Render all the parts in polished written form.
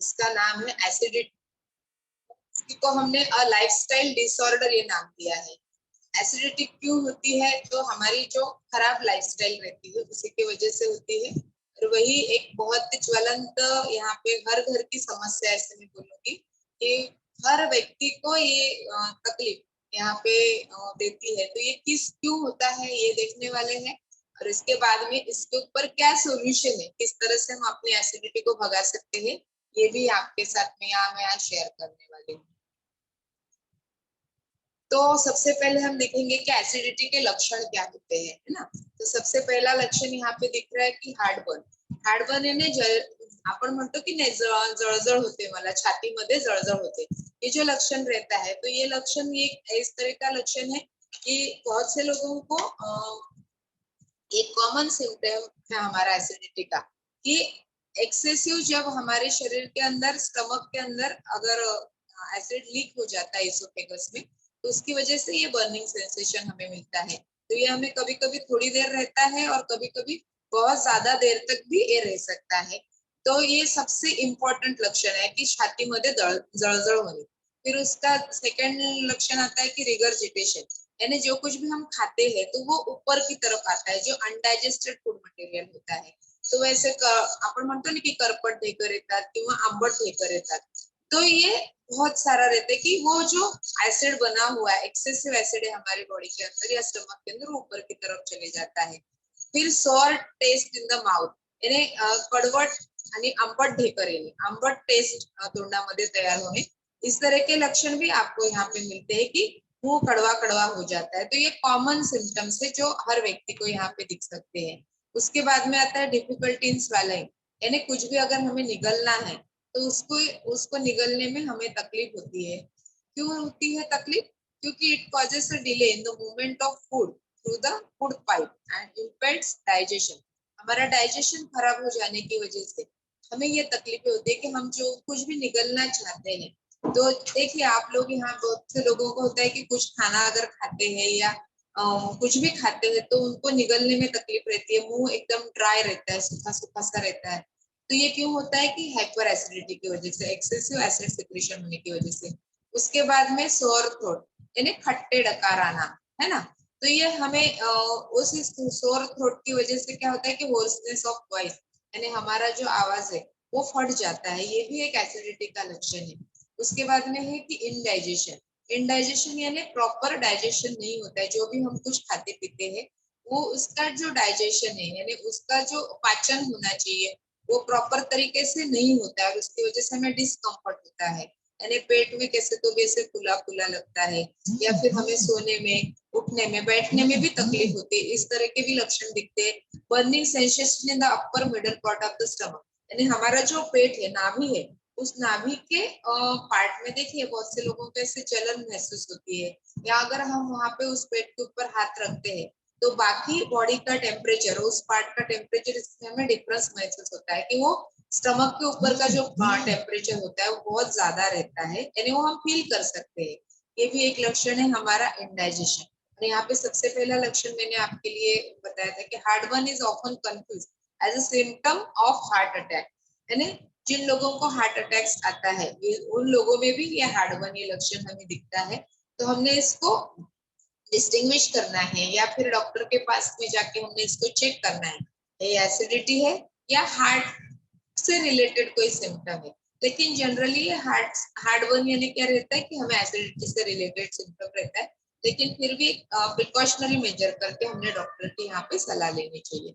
इसका नाम है एसिडिटी, को हमने लाइफस्टाइल डिसऑर्डर ये नाम दिया है। एसिडिटी क्यों होती है? तो हमारी जो खराब लाइफस्टाइल रहती है उसी की वजह से होती है। और वही एक बहुत ज्वलंत यहाँ पे हर घर की समस्या ऐसे मैं बोलूंगी कि हर व्यक्ति को ये तकलीफ यहाँ पे देती है। तो ये किस क्यों होता है ये देखने वाले हैं, और इसके बाद में इसके ऊपर क्या सोल्यूशन है, किस तरह से हम अपनी एसिडिटी को भगा सकते हैं, ये भी आपके साथ में मैं यहाँ शेयर करने वाली हूँ। तो सबसे पहले हम देखेंगे कि एसिडिटी के लक्षण क्या होते हैं, है ना। तो सबसे पहला लक्षण यहाँ पे दिख रहा है कि हार्टबर्न यानी आपण म्हणतो की नाही जळजळ होते, मला छातीमध्ये जळजळ होते, ये जो लक्षण रहता है। तो ये लक्षण ये इस तरह का लक्षण है कि बहुत से लोगों को एक कॉमन सिम्टम है हमारा एसिडिटी का कि एक्सेसिव जब हमारे शरीर के अंदर स्टमक के अंदर अगर एसिड लीक हो जाता है इसोफेगस में, तो उसकी वजह से ये बर्निंग सेंसेशन हमें मिलता है। तो ये हमें कभी कभी थोड़ी देर रहता है और कभी कभी बहुत ज्यादा देर तक भी ये रह सकता है। तो ये सबसे इम्पोर्टेंट लक्षण है कि छाती मध्ये जळजळ होणे। फिर उसका सेकंड लक्षण आता है कि रिगर्जिटेशन, यानी जो कुछ भी हम खाते हैं तो वो ऊपर की तरफ आता है, जो अनडाइजेस्टेड फूड मटेरियल होता है। तो वैसे आपण म्हणतो ना की करपट ढेकर येतात किंवा आंबट ढेकर येतात, तो ये बहुत सारा रहता है कि वो जो एसिड बना हुआ है, एक्सेसिव एसिड है हमारी बॉडी के अंदर या स्टमक के अंदर, ऊपर की तरफ चले जाता है। फिर sour taste in the mouth, यानी कडवट आणि आंबट ढेकर येणे, आंबट टेस्ट तोंडामध्ये तैयार होणे, इस तरह के लक्षण भी आपको यहाँ पे मिलते हैं कि मुंह कड़वा कड़वा हो जाता है। तो ये कॉमन सिम्टम्स है जो हर व्यक्ति को यहाँ पे दिख सकते हैं। उसके बाद में आता है डिफिकल्टी इन स्वेलिंग, यानी कुछ भी अगर हमें निगलना है तो उसको निगलने में हमें तकलीफ होती है। क्यों होती है तकलीफ? क्योंकि it causes a delay in the movement of food through the food pipe and impairs digestion. हमारा डाइजेशन खराब हो जाने की वजह से हमें ये तकलीफें होती है कि हम जो कुछ भी निगलना चाहते हैं, तो देखिए आप लोग यहाँ बहुत से लोगों को होता है कि कुछ खाना अगर खाते हैं या कुछ भी खाते हैं तो उनको निगलने में तकलीफ रहती है, मुंह एकदम ड्राई रहता है, सूखा सूखा सा रहता है। तो ये क्यों होता है कि हाइपर एसिडिटी की वजह से, एक्सेसिव एसिड सिक्रेशन होने की वजह से। उसके बाद में सोर थ्रोट, यानी खट्टे डकार आना, है ना। तो ये हमें उस सोर थ्रोट की वजह से क्या होता है कि होर्सनेस ऑफ वॉइस, यानी हमारा जो आवाज है वो फट जाता है, ये भी एक एसिडिटी का लक्षण है। उसके बाद में है कि इनडाइजेशन, इनडाइजेशन यानी प्रॉपर डाइजेशन नहीं होता है, जो भी हम कुछ खाते पीते हैं वो उसका जो डाइजेशन है यानी उसका जो पाचन होना चाहिए वो प्रॉपर तरीके से नहीं होता है, और उसकी वजह से हमें डिस्कम्फर्ट होता है, यानी पेट में कैसे तो वैसे फुला फुला लगता है, या फिर हमें सोने में, उठने में, बैठने में भी तकलीफ होती है। इस तरह के भी लक्षण दिखते हैं। Burning sensation in the upper middle part of the stomach, यानी हमारा जो पेट है, नाभि है, उस नाभि के पार्ट में देखिए बहुत से लोगों को ऐसे जलन महसूस होती है, या अगर हम वहां पे उस पेट के ऊपर हाथ रखते हैं तो बाकी बॉडी का टेम्परेचर, उस पार्ट का टेम्परेचर, इसमें हमें डिफरेंस महसूस होता है कि वो स्टमक के ऊपर का जो टेम्परेचर होता है वो बहुत ज्यादा रहता है, यानी वो हम फील कर सकते हैं। ये भी एक लक्षण है हमारा इनडाइजेशन। और यहाँ पे सबसे पहला लक्षण मैंने आपके लिए बताया था कि heartburn is often confuse as a symptom of heart attack, यानी जिन लोगों को हार्ट अटैक्स आता है उन लोगों में भी ये हार्टबर्न ये लक्षण हमें दिखता है। तो हमने इसको डिस्टिंग्विश करना है या फिर डॉक्टर के पास में जाके हमने इसको चेक करना है, ये एसिडिटी है या हार्ट से रिलेटेड कोई सिम्टम है। लेकिन जनरली ये हार्टबर्न यानी क्या रहता है कि हमें एसिडिटी से रिलेटेड सिम्टम रहता है, लेकिन फिर भी प्रिकॉशनरी मेजर करके हमने डॉक्टर की यहाँ पे सलाह लेनी चाहिए।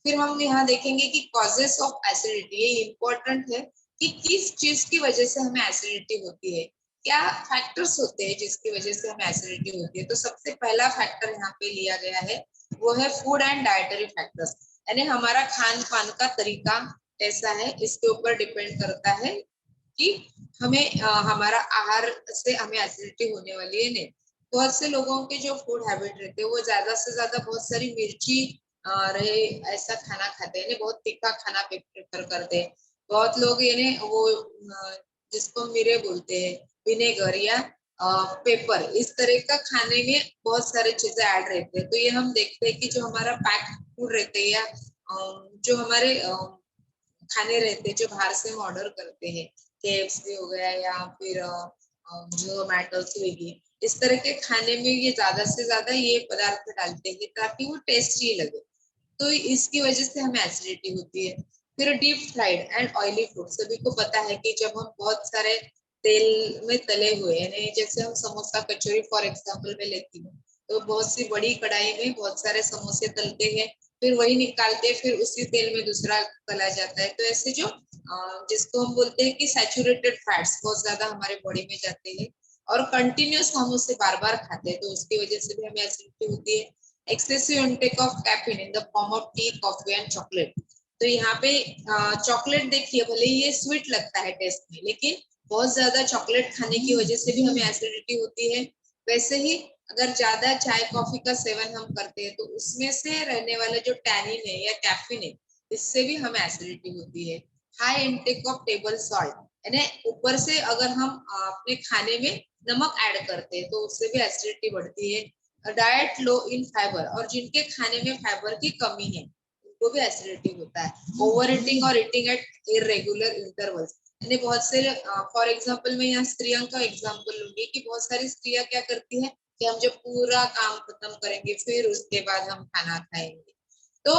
फिर हम यहाँ देखेंगे कि कॉजेस ऑफ एसिडिटी, ये इम्पोर्टेंट है कि किस चीज की वजह से हमें एसिडिटी होती है, क्या फैक्टर्स होते हैं जिसकी वजह से हमें एसिडिटी होती है। तो सबसे पहला फैक्टर यहाँ पे लिया गया है वो है फूड एंड डाइटरी फैक्टर्स, यानी हमारा खान पान का तरीका कैसा है, इसके ऊपर डिपेंड करता है कि हमें हमारा आहार से हमें एसिडिटी होने वाली है नहीं। बहुत से लोगों के जो फूड हैबिट रहते हैं वो ज्यादा से ज्यादा बहुत सारी मिर्ची रहे ऐसा खाना खाते हैं, बहुत तीखा खाना प्रेफर करते हैं। बहुत लोग यानी वो जिसको मिरे बोलते हैं, विनेगर या पेपर, इस तरह का खाने में बहुत सारी चीजें ऐड रहते हैं। तो ये हम देखते हैं कि जो हमारा पैक फूड रहते हैं या जो हमारे खाने रहते हैं जो बाहर से हम ऑर्डर करते हैं, KFC हो गया या फिर जोमेटो, स्विगी, इस तरह के खाने में ये ज्यादा से ज्यादा ये पदार्थ डालते हैं ताकि वो टेस्टी लगे, तो इसकी वजह से हमें एसिडिटी होती है। फिर deep fried and oily food, सभी को पता है कि जब हम बहुत सारे तेल में तले हुए, यानी जैसे हम समोसा कचौरी फॉर एग्जाम्पल में लेती हूँ, तो बहुत सी बड़ी कढ़ाई में बहुत सारे समोसे तलते हैं, फिर वही निकालते, फिर उसी तेल में दूसरा तला जाता है, तो ऐसे जो जिसको हम बोलते हैं कि सैचुरेटेड फैट्स बहुत ज्यादा हमारे बॉडी में जाते हैं, और कंटिन्यूस हम उसे बार बार खाते हैं, तो उसकी वजह से भी हमें एसिडिटी होती है। Excessive intake of caffeine in the form of T, coffee and chocolate, तो यहाँ पे चॉकलेट देखिए, भले ही ये स्वीट लगता है टेस्ट में, लेकिन बहुत ज्यादा चॉकलेट खाने की वजह से भी हमें एसिडिटी होती है। वैसे ही अगर ज्यादा चाय कॉफी का सेवन हम करते हैं तो उसमें से रहने वाला जो टैनिन है या कैफीन है, इससे भी हमें एसिडिटी होती है। High intake of table salt, यानी ऊपर से अगर हम अपने खाने में नमक ऐड करते हैं तो उससे भी एसिडिटी बढ़ती है। डाइट लो इन फाइबर, और जिनके खाने में फाइबर की कमी है उनको भी एसिडिटी होता है। ओवर ईटिंग और ईटिंग एट इरेगुलर इंटरवल्स, यानी बहुत से, फॉर एग्जांपल मैं यहाँ स्त्रियों का एग्जांपल लूंगी कि बहुत सारी स्त्रियां क्या करती है कि हम जब पूरा काम खत्म करेंगे फिर उसके बाद हम खाना खाएंगे, तो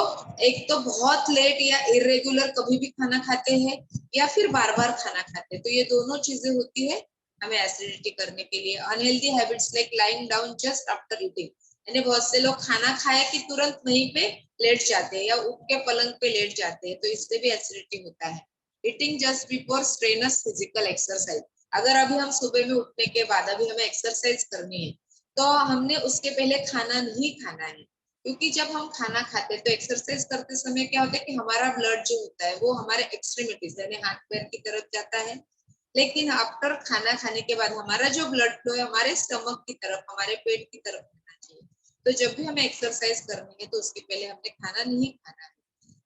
एक तो बहुत लेट या इरेगुलर कभी भी खाना खाते हैं, या फिर बार बार खाना खाते हैं, तो ये दोनों चीजें होती है हमें एसिडिटी करने के लिए। Unhealthy habits like lying down just after eating, यानी बहुत से लोग खाना खाए कि तुरंत वहीं पे लेट जाते हैं या उठ के पलंग पे लेट जाते हैं, तो इससे भी एसिडिटी होता है। Eating just before strenuous physical exercise, अगर अभी हम सुबह में उठने के बाद अभी हमें एक्सरसाइज करनी है, तो हमने उसके पहले खाना नहीं खाना है, क्योंकि जब हम खाना खाते हैं तो एक्सरसाइज करते समय क्या होता है कि हमारा ब्लड जो होता है वो हमारे एक्सट्रीमिटीज यानी हाथ पैर की तरफ जाता है, लेकिन आफ्टर खाना खाने के बाद हमारा जो ब्लड फ्लो है हमारे स्टमक की तरफ, हमारे पेट की तरफ होना चाहिए। तो जब भी हमें एक्सरसाइज करनी है तो उसके पहले हमने खाना नहीं खाना है।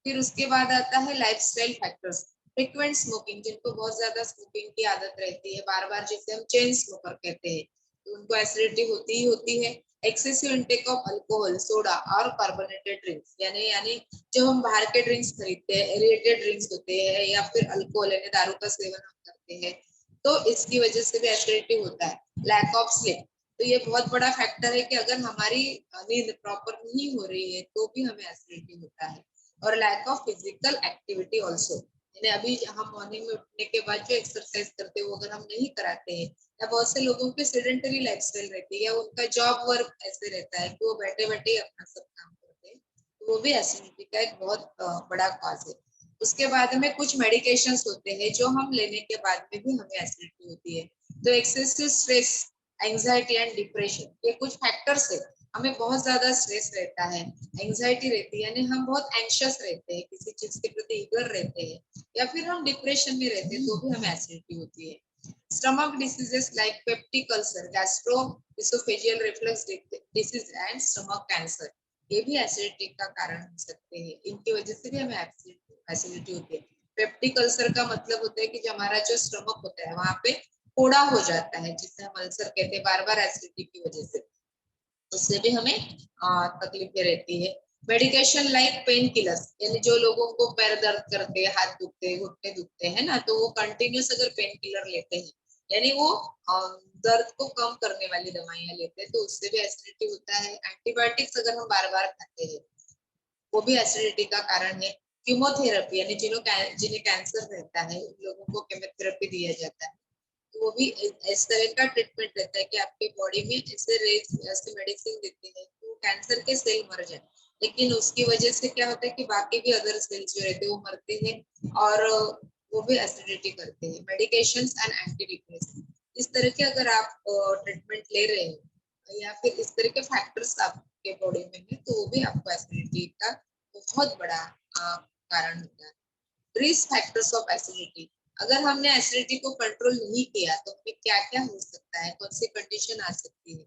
फिर उसके बाद आता है लाइफस्टाइल फैक्टर्स, फ्रीक्वेंट स्मोकिंग, जिनको बहुत ज्यादा स्मोकिंग की आदत रहती है, बार बार, जिसे हम चेन स्मोकर कहते हैं, तो उनको एसिडिटी होती ही होती है। Excessive intake of alcohol, soda और कार्बोनेटेड ड्रिंक्स, यानी यानी जो हम बाहर के ड्रिंक्स खरीदते हैं, एरिएटेड ड्रिंक्स होते हैं, या फिर अल्कोहल यानी दारू का सेवन हम करते हैं, तो इसकी वजह से भी एसिडिटी होता है। लैक ऑफ स्लीप, तो ये बहुत बड़ा फैक्टर है कि अगर हमारी नींद प्रॉपर नहीं हो रही है तो भी हमें एसिडिटी होता है। और lack of physical activity also, यानी अभी हम मॉर्निंग में उठने के बाद जो एक्सरसाइज करते हैं वो अगर हम नहीं कराते हैं, या बहुत से लोगों की सेडेंटरी लाइफस्टाइल रहती है या उनका जॉब वर्क ऐसे रहता है कि वो बैठे बैठे अपना सब काम करते हैं, तो वो भी एसिडिटी का एक बहुत बड़ा कॉज है। उसके बाद में कुछ मेडिकेशंस होते हैं जो हम लेने के बाद में भी हमें एसिडिटी होती है। तो excessive stress, anxiety and depression, ये कुछ फैक्टर्स है। हमें बहुत ज्यादा स्ट्रेस रहता है, एंजाइटी रहती है, यानी हम बहुत एंशियस रहते हैं, किसी चीज के प्रति ईगर रहते हैं, या फिर हम डिप्रेशन में रहते हैं, तो भी हमें एसिडिटी होती है। Stomach diseases like peptic ulcer, gastroesophageal reflux disease and stomach cancer, ये भी एसिडिटी का कारण हो सकते हैं, इनकी वजह से भी हमें एसिडिटी होती है। पेप्टिक अल्सर का मतलब होता है कि जो हमारा जो स्टमक होता है वहां पे फोड़ा हो जाता है, जिसे हम अल्सर कहते हैं, बार बार एसिडिटी की वजह से, उससे भी हमें तकलीफें रहती है। मेडिकेशन लाइक पेन किलर्स, यानी जो लोगों को पैर दर्द करते हैं, हाथ दुखते हैं, घुटने दुखते हैं ना, तो वो कंटिन्यूस अगर पेन किलर लेते हैं, यानी वो दर्द को कम करने वाली दवाइयां लेते हैं, तो उससे भी एसिडिटी होता है। एंटीबायोटिक्स अगर हम बार बार खाते हैं वो भी एसिडिटी का कारण है। कीमोथेरेपी, यानी जिन्हें कैंसर रहता है उन लोगों को कीमोथेरेपी दिया जाता है, तो वो भी इस तरह का ट्रीटमेंट रहता है कि आपके बॉडी में ऐसे मेडिसिन देते हैं तो कैंसर के सेल मर जाए, लेकिन उसकी वजह से क्या होता है कि बाकी भी अदर सेल्स जो रहते हैं वो मरते हैं, और वो भी एसिडिटी करते हैं। मेडिकेशंस एंड एंटी डिप्रेसेंट, इस तरह के अगर आप ट्रीटमेंट ले रहे हो या फिर इस तरह के फैक्टर्स आपके बॉडी में है, तो वो भी आपको एसिडिटी का बहुत बड़ा कारण होता है। रिस्क फैक्टर्स ऑफ एसिडिटी, अगर हमने एसिडिटी को कंट्रोल नहीं किया तो हमें क्या क्या हो सकता है, कौन सी कंडीशन आ सकती है।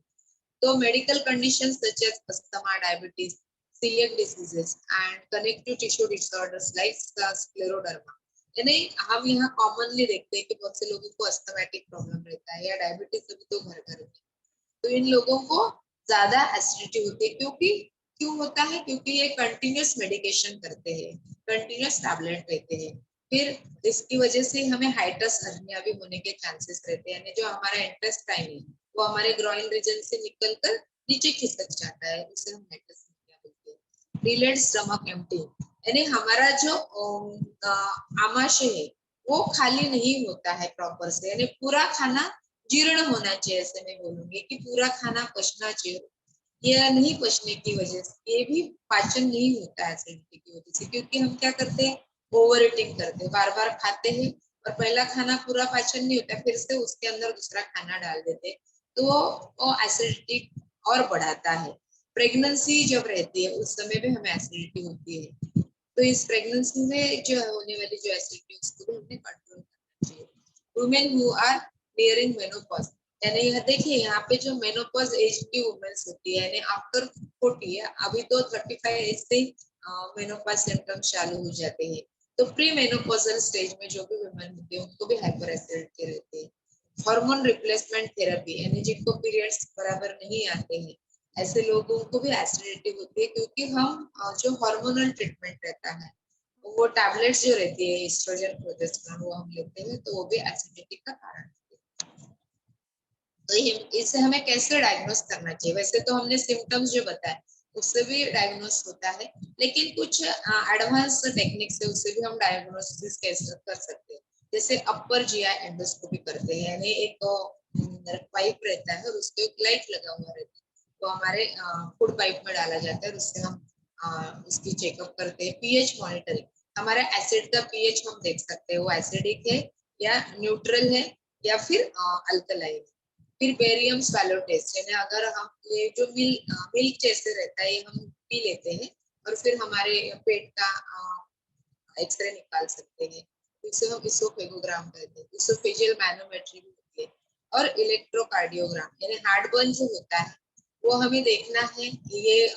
तो medical condition such as asthma, diabetes, celiac diseases and connective tissue disorders like scleroderma, यानी हम यहाँ कॉमनली देखते हैं कि बहुत से लोगों को अस्थमेटिक प्रॉब्लम रहता है या डायबिटीज अभी तो घर घर में, तो इन लोगों को ज्यादा एसिडिटी होती है। क्योंकि क्यों होता है, क्योंकि ये कंटिन्यूस मेडिकेशन करते हैं, कंटिन्यूस टैबलेट लेते हैं, फिर इसकी वजह से हमें हाइटस हर्निया भी होने के चांसेस रहते हैं, यानी जो हमारा इंटेस्टाइन है वो हमारे ग्रॉइन रीजन से निकलकर नीचे खिसक जाता है, उसे हम हाइटस हर्निया बोलते हैं। डिलेड स्टमक एम्प्टी, यानी हमारा जो आमाशय है वो खाली नहीं होता है प्रॉपर से, यानी पूरा खाना जीर्ण होना चाहिए, ऐसे मैं बोलूंगी कि पूरा खाना पचना चाहिए। ये नहीं पचने की वजह से, ये भी पाचन नहीं होता है एसिडिटी की वजह से, क्योंकि हम क्या करते हैं, ओवर ईटिंग करते हैं, बार बार खाते हैं और पहला खाना पूरा पाचन नहीं होता, फिर से उसके अंदर दूसरा खाना डाल देते हैं, तो वो एसिडिटी और बढ़ाता है। प्रेगनेंसी जब रहती है उस समय भी हमें एसिडिटी होती है, तो इस प्रेगनेंसी में जो होने वाली जो एसिडिटी उसको भी हमें कंट्रोल करना चाहिए। Women who are nearing menopause, यानी यह देखिए यहाँ पे जो मेनोपॉज एज की वुमेन्स होती है, यानी आफ्टर 40 है, अभी तो 35 एज से मेनोपॉज सिम्टम्स चालू हो जाते हैं, तो प्री मेनोपॉजल स्टेज में जो भी वुमेन होती है उनको भी हाइपर एसिडिटी रहती है। हार्मोन रिप्लेसमेंट थेरेपी, यानी जिनको पीरियड्स बराबर नहीं आते हैं, ऐसे लोगों को भी एसिडिटी होती है, क्योंकि हम जो हार्मोनल ट्रीटमेंट रहता है, वो टैबलेट्स जो रहती है एस्ट्रोजन प्रोजेस्टेरोन वो हम लेते हैं, तो वो भी एसिडिटी का कारण है। तो ये इसे हमें कैसे डायग्नोस करना चाहिए, वैसे तो हमने सिम्टम्स जो बताए उससे भी डायग्नोस होता है, लेकिन कुछ एडवांस टेक्निक से उससे भी हम डायग्नोसिस कैसे कर सकते हैं। जैसे अपर जीआई एंडोस्कोपी करते हैं, यानी एक पाइप रहता है और उसके एक लाइट लगा हुआ रहता है, तो हमारे फूड पाइप में डाला जाता है, उससे हम उसकी चेकअप करते हैं। पीएच मॉनिटरिंग, हमारा एसिड का पीएच हम देख सकते हैं, वो एसिडिक है या न्यूट्रल है या फिर अल्कलाइन। फिर बेरियम स्वैलो टेस्ट, यानी अगर हम ये जो मिल्क जैसे रहता है ये हम पी लेते हैं और फिर हमारे पेट का एक्सरे निकाल सकते हैं, इसे हम इसोफेगोग्राम कहते हैं। इसोफेजियल मैनोमेट्री भी होती है। और इलेक्ट्रोकार्डियोग्राम, यानी हार्ट बर्न जो होता है वो हमें देखना है कि ये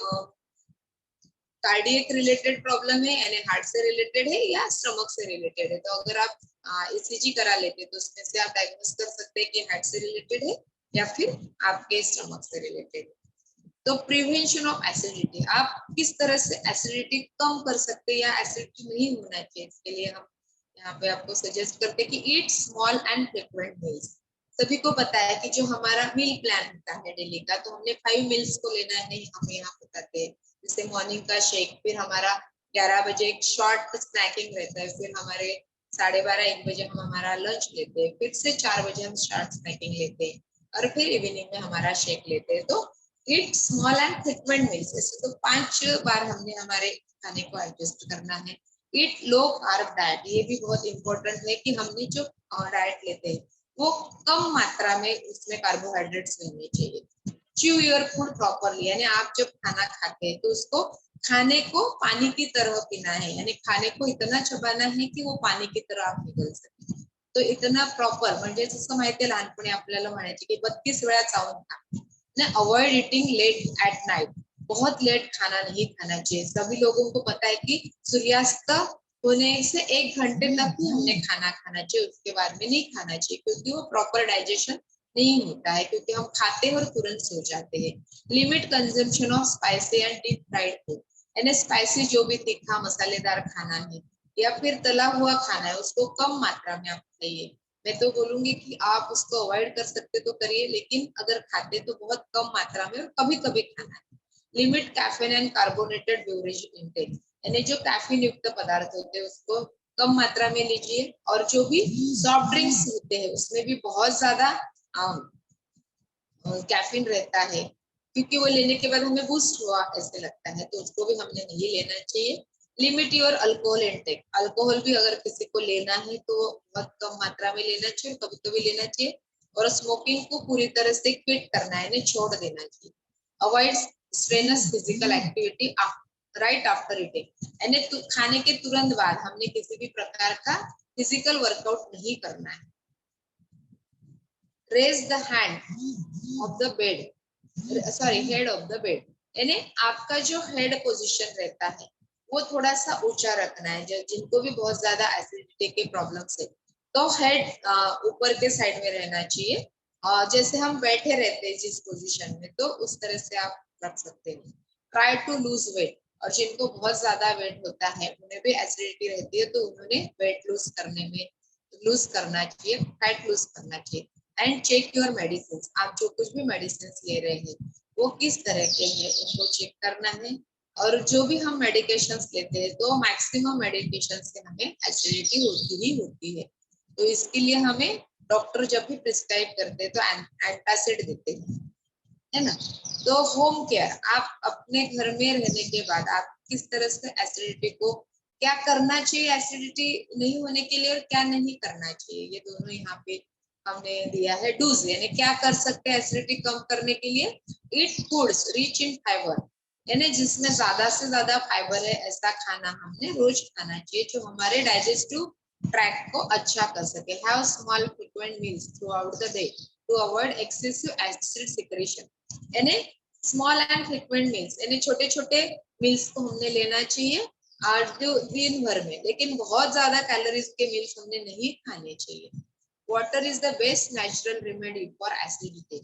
कार्डियक रिलेटेड प्रॉब्लम है, यानी हार्ट से रिलेटेड है या स्टमक से रिलेटेड है, तो अगर आप ईसीजी करा लेते तो उसमें से आप डायग्नोस कर सकते हैं कि हार्ट से रिलेटेड है या फिर आपके स्टमक से रिलेटेड है। तो प्रिवेंशन ऑफ एसिडिटी, आप किस तरह से एसिडिटी कम कर सकते हैं या एसिडिटी नहीं होना चाहिए, इसके लिए हम यहाँ पे आपको सजेस्ट करते हैं कि eat small and frequent meals. सभी को पता है कि जो हमारा मील प्लान होता है डेली का, तो हमने 5 मील्स को लेना है, हम यहाँ बताते हैं। जैसे मॉर्निंग का शेक, फिर हमारा 11 बजे एक शॉर्ट स्नैकिंग रहता है, फिर हमारे 12:30-1 बजे हम हमारा लंच लेते हैं, फिर से 4 बजे हम शॉर्ट स्नैकिंग लेते हैं और फिर इवनिंग में हमारा शेक लेते हैं। तो eat small and frequent meals, तो 5 बार हमने हमारे खाने को एडजस्ट करना है। ईट लो कार्ब डाइट, ये भी बहुत इंपॉर्टेंट है कि हमने जो डाइट लेते हैं वो कम मात्रा में उसमें कार्बोहाइड्रेट्स रहने चाहिए। च्यू योर फूड प्रॉपरली, यानी आप जब खाना खाते हैं तो उसको खाने को पानी की तरह पीना है, यानी खाने को इतना चबाना है कि वो पानी की तरह आप निगल सके। तो इतना प्रॉपर, म्हणजे जसं माहितीये लहानपणी आपल्याला म्हणायचे की 32 वेळा चावून खा ना, avoid eating late at night, बहुत लेट खाना नहीं खाना चाहिए। सभी लोगों को पता है कि सूर्यास्त होने से 1 घंटे तक ही हमने खाना खाना चाहिए, उसके बाद में नहीं खाना चाहिए, क्योंकि वो प्रॉपर डाइजेशन नहीं होता है, क्योंकि हम खाते हैं और तुरंत सो जाते हैं। Limit consumption of spicy and deep fried food, यानी स्पाइसी जो भी तीखा मसालेदार खाना है या फिर तला हुआ खाना है उसको कम मात्रा में आप खाइए। मैं तो बोलूंगी कि आप उसको अवॉइड कर सकते तो करिए, लेकिन अगर खाते तो बहुत कम मात्रा में और कभी कभी खाना है। Limit caffeine and carbonated beverage intake, यानी जो कैफीन युक्त पदार्थ होते हैं उसको कम मात्रा में लीजिए, और जो भी सॉफ्ट ड्रिंक्स होते हैं उसमें भी बहुत ज्यादा कैफीन रहता है, क्योंकि वो लेने के बाद हमें बूस्ट हुआ ऐसे लगता है, तो उसको भी हमने नहीं लेना चाहिए। Limit your alcohol intake, alcohol भी अगर किसी को लेना है तो बहुत कम मात्रा में लेना चाहिए, कभी कभी लेना चाहिए। और स्मोकिंग को पूरी तरह से क्विट करना है, यानी छोड़ देना चाहिए। Avoid strenuous physical activity right after eating, यानी खाने के तुरंत बाद हमने किसी भी प्रकार का फिजिकल वर्कआउट नहीं करना है। Raise the hand of the bed, sorry head of the bed, यानी आपका जो हेड पोजीशन रहता है वो थोड़ा सा ऊंचा रखना है। जिनको भी बहुत ज्यादा एसिडिटी के प्रॉब्लम्स है तो हेड ऊपर के साइड में रहना चाहिए, और जैसे हम बैठे रहते हैं जिस पोजीशन में, तो उस तरह से आप रख सकते हैं। ट्राई टू लूज वेट, और जिनको बहुत ज्यादा वेट होता है उन्हें भी एसिडिटी रहती है, तो उन्होंने वेट लूज करना चाहिए, फैट लूज करना चाहिए। एंड चेक योर मेडिसिन, आप जो कुछ भी मेडिसिन ले रहे हैं वो किस तरह के हैं उनको चेक करना है। और जो भी हम मेडिकेशंस लेते हैं तो मैक्सिमम मेडिकेशन से हमें एसिडिटी होती ही होती है, तो इसके लिए हमें डॉक्टर जब भी प्रिस्क्राइब करते हैं तो एंटासिड देते हैं, है ना। तो होम केयर, आप अपने घर में रहने के बाद आप किस तरह से एसिडिटी को, क्या करना चाहिए एसिडिटी नहीं होने के लिए और क्या नहीं करना चाहिए, ये दोनों यहाँ पे हमने दिया है। डूज यानी क्या कर सकते हैं एसिडिटी कम करने के लिए। ईट फूड्स रिच इन फाइबर, यानी जिसमें ज्यादा से ज्यादा फाइबर है ऐसा खाना हमने रोज खाना चाहिए जो हमारे डाइजेस्टिव ट्रैक को अच्छा कर सके। Have small frequent meals throughout the day to avoid excessive acid secretion, यानी स्मॉल एंड फ्रीक्वेंट मील्स यानी छोटे छोटे मील्स को हमने लेना चाहिए आज जो दिन भर में, लेकिन बहुत ज्यादा कैलोरीज के मील्स हमने नहीं खाने चाहिए। Water is the best natural remedy for acidity,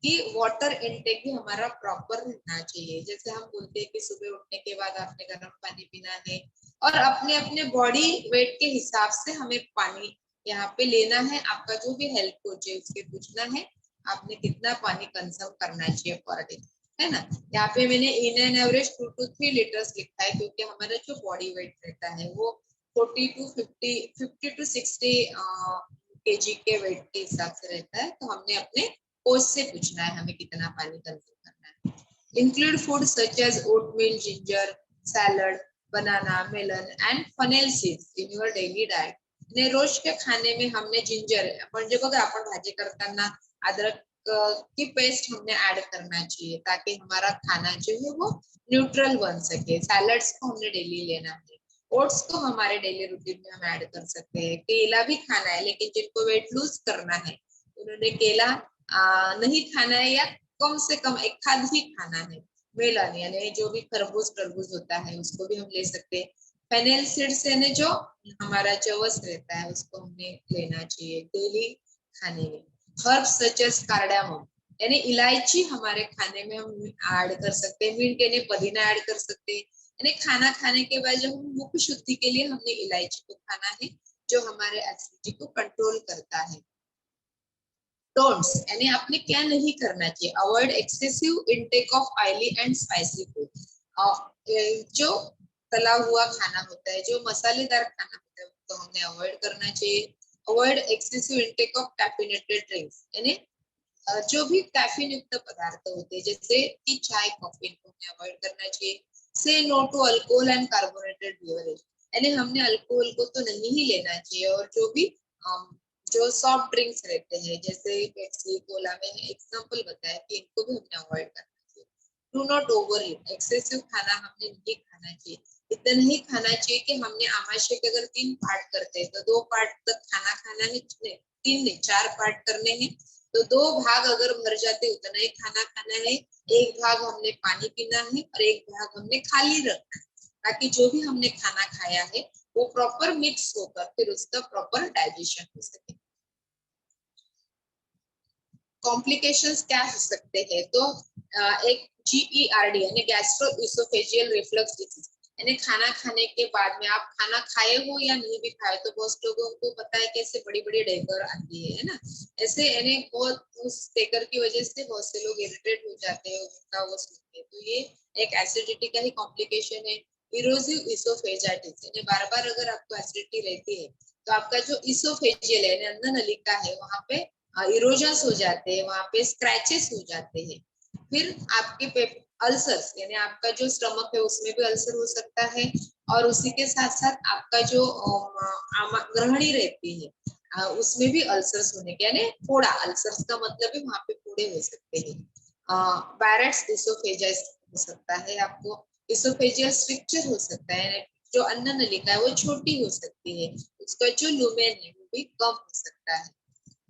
कि वाटर इनटेक भी हमारा प्रॉपर रहना चाहिए। जैसे हम बोलते हैं कि सुबह उठने के बाद आपने गर्म पानी पीना है और अपने अपने बॉडी वेट के हिसाब से हमें पानी यहाँ पे लेना है। आपका जो भी हेल्थ कोच है उसके पूछना है आपने कितना पानी कंज्यूम करना चाहिए पर डे, है ना। यहाँ पे मैंने in an average 2 to 3 litres लिखा है क्योंकि हमारा जो बॉडी वेट रहता है वो 40 to 50 to 60 केजी के वेट के हिसाब से रहता है, तो हमने अपने कोच से पूछना है हमें कितना पानी कंज्यूम करना है। Include food such as oatmeal, ginger, salad, banana, melon and fennel seeds in your daily diet, ने रोज के खाने में हमने जिंजर म्हणजे बघा आपण भाजी करताना अदरक की पेस्ट हमने ऐड करना चाहिए ताकि हमारा खाना जो है वो न्यूट्रल बन सके। सैलड्स को हमने डेली लेना है, ओट्स को हमारे डेली रूटीन में हम ऐड कर सकते हैं। केला भी खाना है, लेकिन जिनको वेट लूज करना है उन्होंने केला नहीं खाना है या कम से कम एक खाद ही खाना है। मेलन यानी जो भी खरबूज तरबूज होता है उसको भी हम ले सकते हैं। फेनेल सीड्स यानी जो हमारा जवस रहता है उसको हमें लेना चाहिए डेली खाने में। हर्ब्स सच एज कार्डामम यानी इलायची हमारे खाने में हम ऐड कर सकते हैं। मिंट यानी पुदीना ऐड कर सकते हैं। यानी खाना खाने के बाद जब हम मुख शुद्धि के लिए हमने इलायची को खाना है जो हमारे एसिडिटी को कंट्रोल करता है। डोंट्स यानी आपने क्या नहीं करना चाहिए। Avoid excessive intake of oily and spicy food, जो तला हुआ खाना होता है, जो मसालेदार खाना होता है उसको हमने अवॉइड करना चाहिए। Avoid excessive intake of caffeinated drinks यानी जो भी कैफीन युक्त पदार्थ होते हैं जैसे कि चाय कॉफी को हमें अवॉइड करना चाहिए। Say no to alcohol and carbonated beverage यानी हमने अल्कोहल को तो नहीं ही लेना चाहिए, और जो भी जो सॉफ्ट ड्रिंक्स रहते हैं जैसे पेप्सी कोला में एग्जांपल बताया कि इनको भी हमने अवॉइड करना चाहिए। Do not over eat, excessive खाना हमने नहीं खाना चाहिए। इतना ही खाना चाहिए कि हमने आमाशय के अगर 3 पार्ट करते हैं तो 2 पार्ट तक खाना खाना है, 3 नहीं 4 पार्ट करने हैं, तो 2 भाग अगर भर जाते उतना ही खाना खाना है। एक भाग हमने पानी पीना है और एक भाग हमने खाली रखना है ताकि जो भी हमने खाना खाया है वो प्रॉपर मिक्स होकर फिर उसका प्रॉपर डाइजेशन हो सके। कॉम्प्लिकेशंस क्या हो सकते हैं, तो एक GERD यानी गैस्ट्रो इसोफेजियल रिफ्लक्स डिजीज यानी खाना खाने के बाद में आप खाना खाए हो या नहीं भी खाए तो बहुत लोगों को पता है कि ऐसे बड़ी बड़ी डेकर आती है ना, ऐसे यानी बहुत उस डेकर की वजह से बहुत से लोग इरिटेट हो जाते हैं उनका वो सुनते हैं, तो ये एक एसिडिटी का ही कॉम्प्लिकेशन है। इरोसिव इसोफेजाइटिस यानी बार बार अगर आपको एसिडिटी रहती है तो आपका जो इसोफेजियल है अन्न नलिका है वहां पे इरोजन्स हो जाते हैं, वहां पे स्क्रैचेस हो जाते हैं। फिर आपके अल्सर्स यानी आपका जो स्टमक है उसमें भी अल्सर हो सकता है, और उसी के साथ साथ आपका जो ग्रहणी रहती है उसमें भी अल्सर्स होने के यानी फोड़ा, अल्सर्स का मतलब है वहां पे फोड़े हो सकते हैं। बैरेट्स इसोफेजाइस हो सकता है, आपको इसोफेजियल स्ट्रक्चर हो सकता है, जो अन्न नलिका है वो छोटी हो सकती है, उसका जो लुमेन है वो भी कम हो सकता है।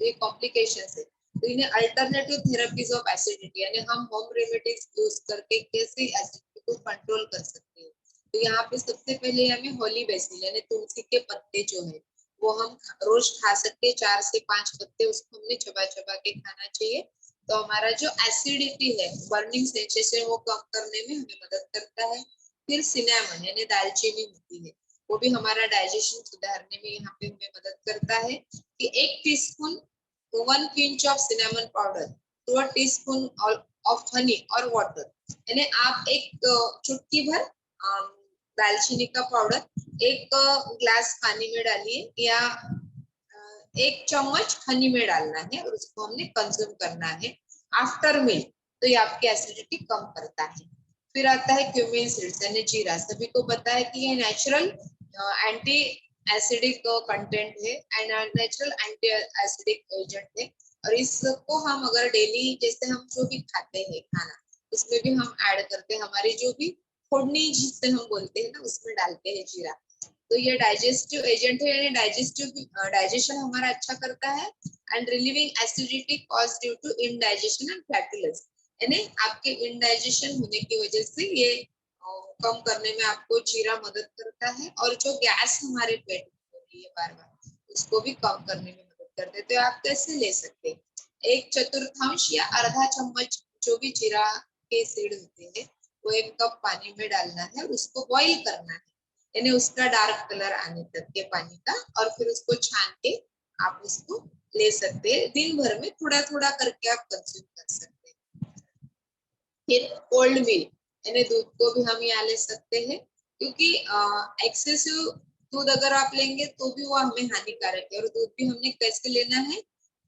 तो ये कॉम्प्लिकेशन है। तो इन्हें अल्टरनेटिव थेरेपीज ऑफ एसिडिटी यानी हम होम रेमेडीज यूज करके कैसे एसिडिटी को कंट्रोल कर सकते हैं। तो यहाँ पे सबसे पहले हमें होली बेसिल यानी तुलसी के पत्ते जो है वो हम रोज खा सकते हैं, 4 से 5 पत्ते उसको हमने चबा चबा के खाना चाहिए। तो हमारा जो एसिडिटी है बर्निंग सेंसेशन वो कम करने में हमें मदद करता है। फिर सिनेमन यानी दालचीनी होती है, वो भी हमारा डाइजेशन सुधारने में यहाँ पे हमें मदद करता है कि 1 teaspoon 1 pinch of cinnamon powder to a teaspoon of honey और वाटर, यानी आप एक चुटकी भर दालचीनी का पाउडर 1 ग्लास पानी में डालिए या 1 चम्मच हनी में डालना है और उसको हमने कंज्यूम करना है आफ्टर मील, तो ये आपकी एसिडिटी कम करता है। फिर आता है क्यूमिन सीड्स यानी जीरा, सभी को पता है कि ये नेचुरल एंटी एसिडिक कंटेंट है and natural anti acidic agent है, और इसको हम अगर डेली जैसे हम जो भी खाते हैं खाना उसमें भी हम ऐड करते हैं, हमारी जो भी फोड़नी जिससे हम बोलते हैं ना उसमें डालते हैं जीरा, तो ये डाइजेस्टिव एजेंट है, यानी डाइजेशन हमारा अच्छा करता है and relieving acidity cause due to indigestion and flatulence, यानी आपके इनडाइजेशन होने की वजह से ये कम करने में आपको जीरा मदद करता है, और जो गैस हमारे पेट में हो रही है बार बार उसको भी कम करने में मदद करते हैं। तो आप कैसे ले सकते हैं, 1/4 या आधा चम्मच जो भी जीरा के सीड होते हैं वो 1 कप पानी में डालना है और उसको बॉईल करना है, यानी उसका डार्क कलर आने तक के पानी का, और फिर उसको छान के आप उसको ले सकते हैं, दिन भर में थोड़ा थोड़ा करके आप कंज्यूम कर सकते हैं। फिर कोल्ड मिल्क यानी दूध को भी हम यहाँ ले सकते हैं, क्योंकि एक्सेसिव दूध अगर आप लेंगे तो भी वो हमें हानिकारक है, और दूध भी हमने कैसे लेना है,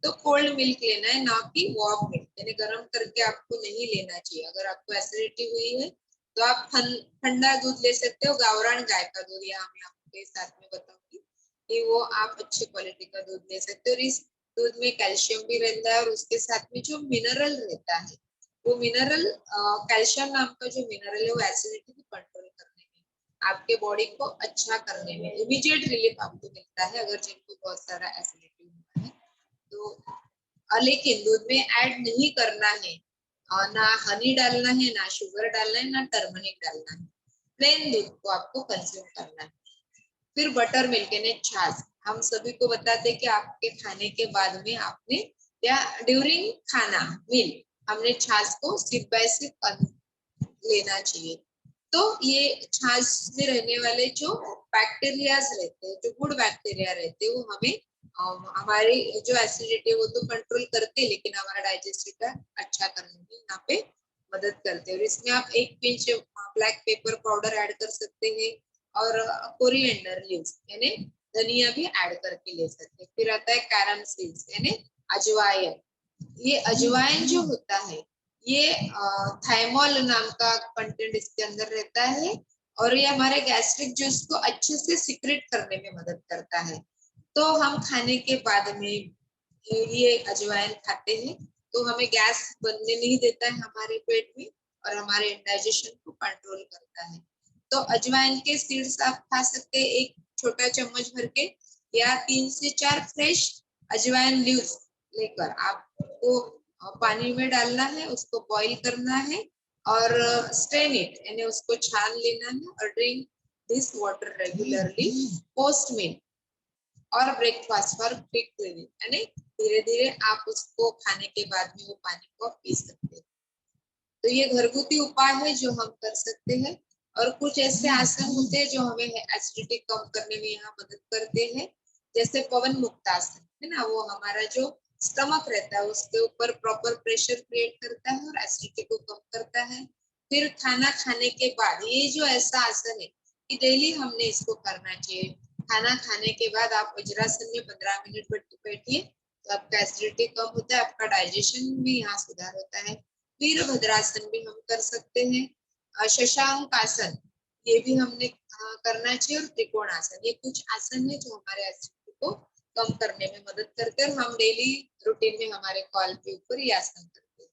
तो कोल्ड मिल्क लेना है, ना कि वार्म मिल्क, यानी गर्म करके आपको नहीं लेना चाहिए। अगर आपको एसिडिटी हुई है तो आप ठंडा दूध ले सकते हो, गावरान गाय का दूध, यहाँ मैं आपके साथ में बताऊंगी कि वो आप अच्छी क्वालिटी का दूध ले सकते हो, और इस दूध में कैल्शियम भी रहता है, और उसके साथ में जो मिनरल रहता है वो मिनरल कैल्शियम नाम का जो मिनरल है वो एसिडिटी को कंट्रोल करने में, आपके बॉडी को अच्छा करने में इमीडिएट रिलीफ आपको मिलता है अगर जिनको बहुत सारा एसिडिटी होता है तो। लेकिन दूध में ऐड नहीं करना है, ना हनी डालना है, ना शुगर डालना है, ना टर्मरिक डालना है, प्लेन दूध को आपको कंज्यूम करना है। फिर बटर मिल्क यानी छाछ, हम सभी को बताते हैं कि आपके खाने के बाद में आपने या ड्यूरिंग खाना मील हमने छाछ को सिप बाय सिप लेना चाहिए। तो ये छाछ में रहने वाले जो बैक्टीरियाज रहते हैं, जो गुड बैक्टीरिया रहते हैं, वो हमें हमारी जो एसिडिटी है वो तो कंट्रोल करते हैं, लेकिन हमारा डाइजेस्टिव का अच्छा करने में यहाँ पे मदद करते हैं। और इसमें आप 1 pinch black pepper powder add कर सकते हैं, और कोरिएंडर लीव्स यानी धनिया भी ऐड करके ले सकते हैं। फिर आता है कैरम सीड्स यानी अजवाइन, ये अजवाइन जो होता है ये थाइमोल नाम का कंटेंट इसके अंदर रहता है, और ये हमारे गैस्ट्रिक जूस को अच्छे से सिक्रेट करने में मदद करता है। तो हम खाने के बाद में ये अजवाइन खाते हैं तो हमें गैस बनने नहीं देता है हमारे पेट में, और हमारे इंडाइजेशन को कंट्रोल करता है। तो अजवाइन के सीड्स आप खा सकते हैं 1 छोटा चम्मच भर के, या 3 से 4 फ्रेश अजवाइन लीव्स लेकर आपको पानी में डालना है, उसको बॉईल करना है और स्ट्रेन इट यानी उसको छान लेना है, और drink this water regularly post meal और ब्रेकफास्ट फॉर क्विक क्लीनिंग, यानी धीरे धीरे आप उसको खाने के बाद में वो पानी को पी सकते हैं। तो ये घरगुती उपाय है जो हम कर सकते हैं, और कुछ ऐसे आसन होते हैं जो हमें एसिडिटी कम करने में यहाँ मदद करते हैं, जैसे पवन मुक्तासन है ना, वो हमारा जो स्टमक रहता है उसके ऊपर प्रॉपर प्रेशर क्रिएट करता है और एसिडिटी को कम करता है। फिर खाना खाने के बाद ये जो ऐसा आसन है कि डेली हमने इसको करना चाहिए, खाना खाने के बाद आप वज्रासन में 15 मिनट बैठिए तो आपका एसिडिटी कम होता है, आपका डाइजेशन में यहाँ सुधार होता है। वीरभद्रासन भी हम कर सकते हैं, शशांक आसन ये भी हमने करना चाहिए, और त्रिकोणासन, ये कुछ आसन है जो हमारे एसिडिटी को कम करने में मदद करते हैं, हम डेली रूटीन में हमारे कॉल के ऊपर ये आसन करते हैं।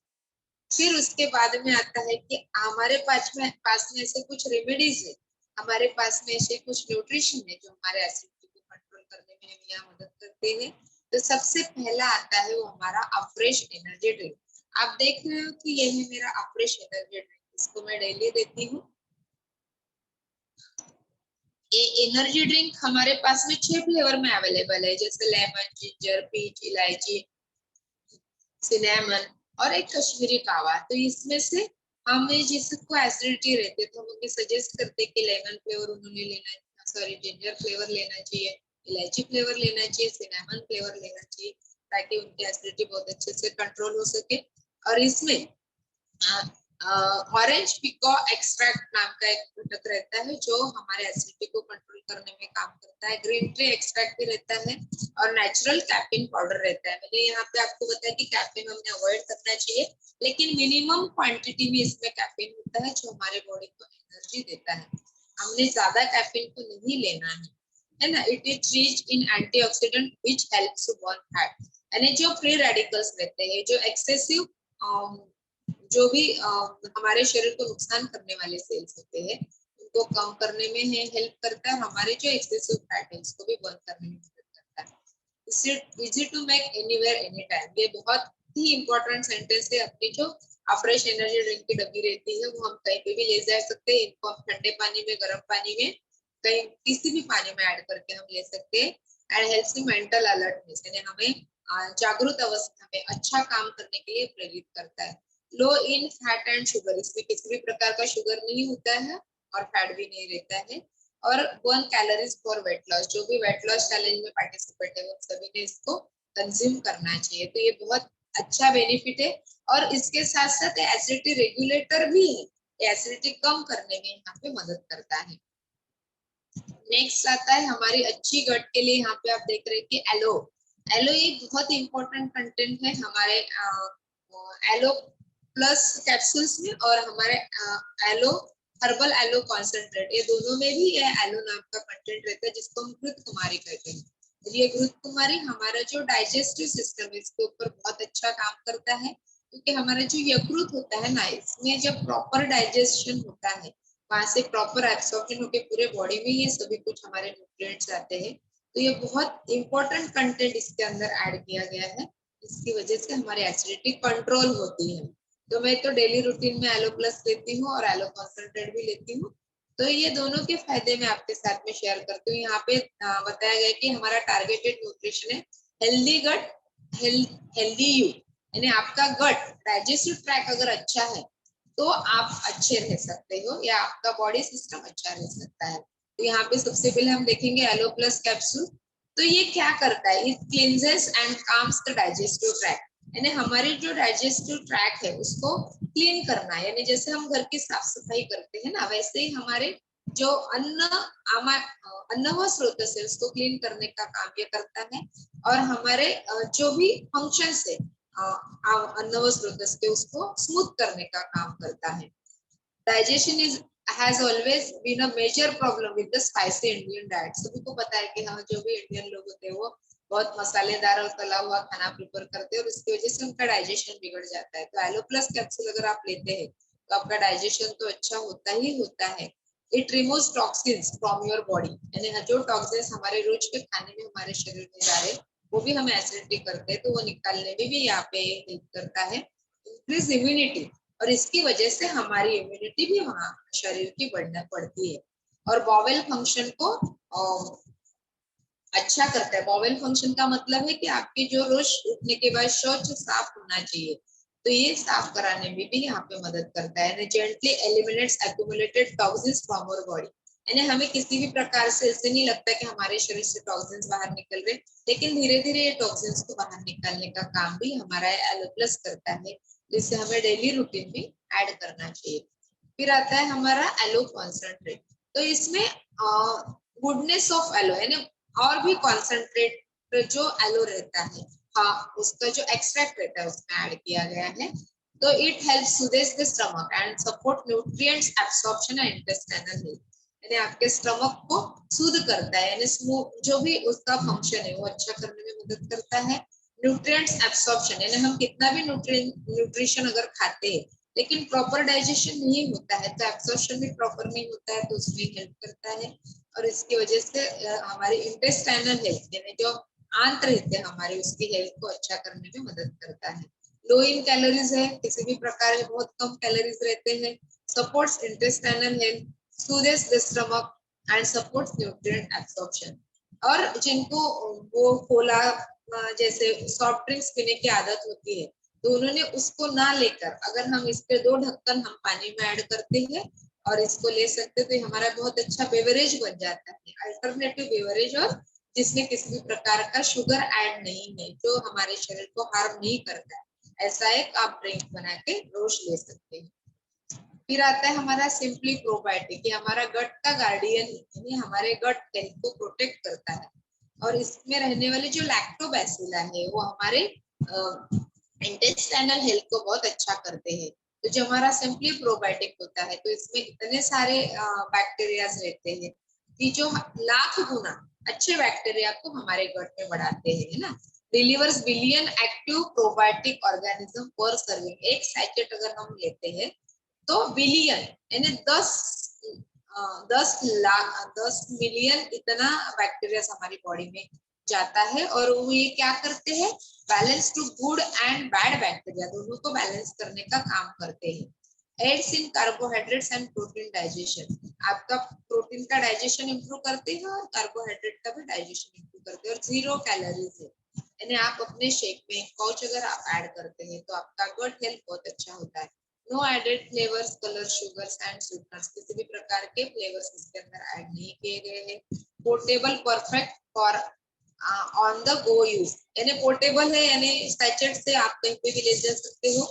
फिर उसके बाद में आता है कि हमारे पास में ऐसे कुछ रेमेडीज है, हमारे पास में ऐसे कुछ न्यूट्रिशन है जो हमारे एसिडिटी को कंट्रोल करने में हमें यहाँ मदद करते हैं। तो सबसे पहला आता है वो हमारा अफ्रेश एनर्जी ड्रिंक। आप देख रहे हो कि ये है मेरा अफ्रेश एनर्जी ड्रिंक, इसको मैं डेली देती हूँ। ये एनर्जी ड्रिंक हमारे पास में 6 फ्लेवर में अवेलेबल है, जैसे लेमन, जिंजर, पीच, इलायची, सिनेमन और एक कश्मीरी कावा। तो इसमें से हमें जिसको एसिडिटी रहती है तो हम उन्हें सजेस्ट करते हैं कि लेमन फ्लेवर उन्होंने लेना, सॉरी जिंजर फ्लेवर लेना चाहिए, इलायची फ्लेवर लेना चाहिए, सिनेमन फ्लेवर लेना चाहिए, ताकि उनकी एसिडिटी बहुत अच्छे से कंट्रोल हो सके। और इसमें ऑरेंज पिको एक्सट्रैक्ट नाम का एक घटक रहता है जो हमारे एसिडिटी को कंट्रोल करने में काम करता है। ग्रीन टी एक्सट्रैक्ट भी रहता है और नेचुरल कैफीन पाउडर रहता है। मैंने यहाँ पे आपको बताया कि कैफीन हमें अवॉइड करना चाहिए, लेकिन मिनिमम क्वांटिटी में इसमें कैफीन होता है जो हमारे बॉडी को एनर्जी देता है। हमने ज्यादा कैफीन को नहीं लेना है ना। It is rich in antioxidant which helps to burn fat, यानी जो फ्री रेडिकल्स रहते हैं, जो एक्सेसिव जो भी हमारे शरीर को नुकसान करने वाले सेल्स होते हैं उनको कम करने में हेल्प करता है। हमारे जो एक्सेसिव फैट है उसको भी बर्न करने में मदद करता है। Easy to make anywhere any time, ये बहुत ही इंपॉर्टेंट सेंटेंस है। अपनी जो फ्रेश एनर्जी ड्रिंक की डब्बी रहती है वो हम कहीं पे भी ले जा सकते हैं। इनको हम ठंडे पानी में, गर्म पानी में, कहीं किसी भी पानी में ऐड करके हम ले सकते हैं। And helps in mental alertness, यानी हमें जागरूक अवस्था में अच्छा काम करने के लिए प्रेरित करता है। लो इन फैट एंड शुगर, इसमें किसी भी प्रकार का शुगर नहीं होता है और फैट भी नहीं रहता है। और 1 कैलोरीज फॉर वेट लॉस, जो भी वेट लॉस चैलेंज में पार्टिसिपेट है वो सभी ने इसको कंज्यूम करना चाहिए। तो ये बहुत अच्छा बेनिफिट है। और इसके साथ साथ एसिडिटी रेगुलेटर भी है, एसिडिटी कम करने में यहाँ पे मदद करता है। नेक्स्ट आता है हमारी अच्छी गट के लिए। यहाँ पे आप देख रहे हैं कि एलो, एलो एक बहुत इंपॉर्टेंट कंटेंट है हमारे एलो प्लस कैप्सूल्स में और हमारे एलो हर्बल एलो कॉन्सेंट्रेट, ये दोनों में भी ये एलो नाम का कंटेंट रहता है जिसको हम घृत कुमारी कहते हैं। ये घृत कुमारी हमारा जो डाइजेस्टिव सिस्टम है इसके ऊपर बहुत अच्छा काम करता है, क्योंकि हमारा जो यकृत होता है ना, इसमें जब प्रॉपर डाइजेशन होता है वहां से प्रॉपर एब्सॉर्प्शन होकर पूरे बॉडी में ये सभी कुछ हमारे न्यूट्रिएंट्स आते हैं। तो ये बहुत इंपॉर्टेंट कंटेंट इसके अंदर ऐड किया गया है, इसकी वजह से हमारी एसिडिटी कंट्रोल होती है। तो मैं तो डेली रूटीन में एलो प्लस लेती हूँ और एलो कॉन्सेंट्रेट भी लेती हूँ। तो ये दोनों के फायदे मैं आपके साथ में शेयर करती हूँ। यहाँ पे बताया गया कि हमारा टारगेटेड न्यूट्रिशन है हेल्दी गट हेल्दी यू, यानी आपका गट डाइजेस्टिव ट्रैक अगर अच्छा है तो आप अच्छे रह सकते हो या आपका बॉडी सिस्टम अच्छा रह सकता है। तो यहाँ पे सबसे पहले हम देखेंगे एलो प्लस कैप्सूल। तो ये क्या करता है, it cleanses and calms the digestive tract, यानी हमारी जो डाइजेस्टिव ट्रैक है उसको क्लीन करना है। यानी जैसे हम घर की साफ सफाई करते हैं ना, वैसे ही हमारे जो अन्न व स्रोत है उसको क्लीन करने का काम ये करता है। और हमारे जो भी फंक्शंस है अन्न व स्रोत के उसको स्मूथ करने का काम करता है। Digestion is has always been a major problem with the spicy Indian diet। सभी को पता है कि हाँ जो भी इंडियन लोग होते हैं वो बहुत मसालेदार और तला हुआ खाना प्रेफर करते हैं और इसकी वजह से उनका डाइजेशन बिगड़ जाता है। तो एलो प्लस कैप्सूल अगर आप लेते हैं तो आपका डाइजेशन तो अच्छा होता ही होता है। It removes toxins from your body, यानी जो टॉक्सिन्स हमारे रोज के खाने में हमारे शरीर में जा रहे हैं वो भी हमें एसिडिटी करते हैं तो वो निकालने में भी यहाँ पे हेल्प करता है। इंक्रीज इम्यूनिटी, और इसकी वजह से हमारी इम्यूनिटी भी वहाँ शरीर की बढ़ना पड़ती है। और बॉवेल फंक्शन को अच्छा करता है। बॉवेल फंक्शन का मतलब है कि आपके जो रोज उठने के बाद शौच साफ होना चाहिए, तो ये साफ कराने में भी यहाँ पे मदद करता है। Gently eliminates accumulated toxins from our body, यानी हमें किसी भी प्रकार से ऐसे नहीं लगता कि हमारे शरीर से टॉक्सिन्स बाहर निकल रहे, लेकिन धीरे धीरे ये टॉक्सिन्स को बाहर निकालने का काम भी हमारा एलो प्लस करता है, जिसे हमें डेली रूटीन में ऐड करना चाहिए। फिर आता है हमारा एलो कॉन्सेंट्रेट। तो इसमें गुडनेस ऑफ एलो, यानी और भी कॉन्सेंट्रेट जो एलो रहता है, हाँ उसका जो एक्सट्रैक्ट रहता है उसमें ऐड किया गया है। तो it helps soothes the stomach and support nutrients absorption and intestinal health, यानी आपके स्टमक को शुद्ध करता है, यानी जो भी उसका फंक्शन है वो अच्छा करने में मदद करता है। न्यूट्रिएंट्स एब्सॉर्प्शन, यानी हम कितना भी न्यूट्रिशन अगर खाते हैं लेकिन प्रॉपर डाइजेशन नहीं होता है तो एब्सॉर्प्शन भी प्रॉपर नहीं होता है, तो उसमें हेल्प करता है। और इसकी वजह से हमारी इंटेस्टाइनल हेल्थ, यानी जो आंत रहते हैं हमारे, उसकी हेल्थ को अच्छा करने में मदद करता है। लो इन कैलोरीज है, किसी भी प्रकार के बहुत कम कैलोरीज रहते हैं। Supports intestinal health, soothes the stomach and supports nutrient absorption। और जिनको वो कोला जैसे सॉफ्ट ड्रिंक्स पीने की आदत होती है दोनों ने उसको ना लेकर अगर हम इस पे 2 ढक्कन हम पानी में ऐड करते हैं और इसको ले सकते, तो हमारा बहुत अच्छा बेवरेज बन जाता है, अल्टरनेटिव बेवरेज, और जिसमें किसी भी प्रकार का शुगर ऐड नहीं है, जो हमारे शरीर को हार्म नहीं करता है, ऐसा एक आप ड्रिंक बना के रोज ले सकते हैं। फिर आता है हमारा सिंपली प्रोबायोटिक, ये हमारा गट का गार्डियन, यानी हमारे गट हेल्थ को प्रोटेक्ट करता है, और इसमें रहने वाले जो लैक्टोबैसिला है वो हमारे इंटेस्टाइनल हेल्थ को बहुत अच्छा करते हैं। तो जो हमारा सिंपली प्रोबायोटिक होता है, तो इसमें इतने सारे बैक्टीरियाज रहते हैं कि जो लाख गुना अच्छे बैक्टीरिया को हमारे गट में बढ़ाते हैं, है ना। Delivers billion active probiotic organism पर सर्विंग, एक सैचेट अगर हम लेते हैं तो बिलियन यानी 10 मिलियन इतना बैक्टीरिया हमारी बॉडी में जाता है, और वो ये क्या करते हैं, balance to good and bad bacteria दोनों को बैलेंस करने का काम करते हैं। Aids in carbohydrates and protein digestion, आपका प्रोटीन का डाइजेशन इंप्रूव करते हैं और कार्बोहाइड्रेट का भी डाइजेशन इंप्रूव करते हैं, और 0 कैलोरीज है, यानी आप अपने शेक में पाउच अगर आप ऐड करते हैं तो आपका गट हेल्थ बहुत अच्छा होता है। No added flavours, colour, sugars and sweeteners, किसी भी प्रकार के फ्लेवर्स इसके अंदर ऐड नहीं किए गए हैं। Portable, perfect for on the go use, यानी पोर्टेबल है, यानी सैचेट से आप कहीं पे भी ले जा सकते हो,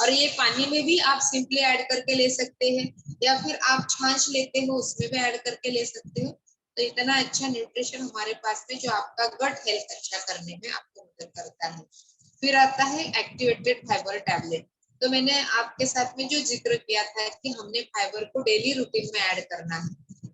और ये पानी में भी आप सिंपली ऐड करके ले सकते हैं, या फिर आप छाछ लेते हो उसमें भी ऐड करके ले सकते हो। तो इतना अच्छा न्यूट्रिशन हमारे पास में जो आपका गट हेल्थ अच्छा करने में आपको मदद करता है। फिर आता है एक्टिवेटेड फाइबर टैबलेट, तो मैंने आपके साथ में जो जिक्र किया था कि हमने फाइबर को डेली रूटीन में ऐड करना है,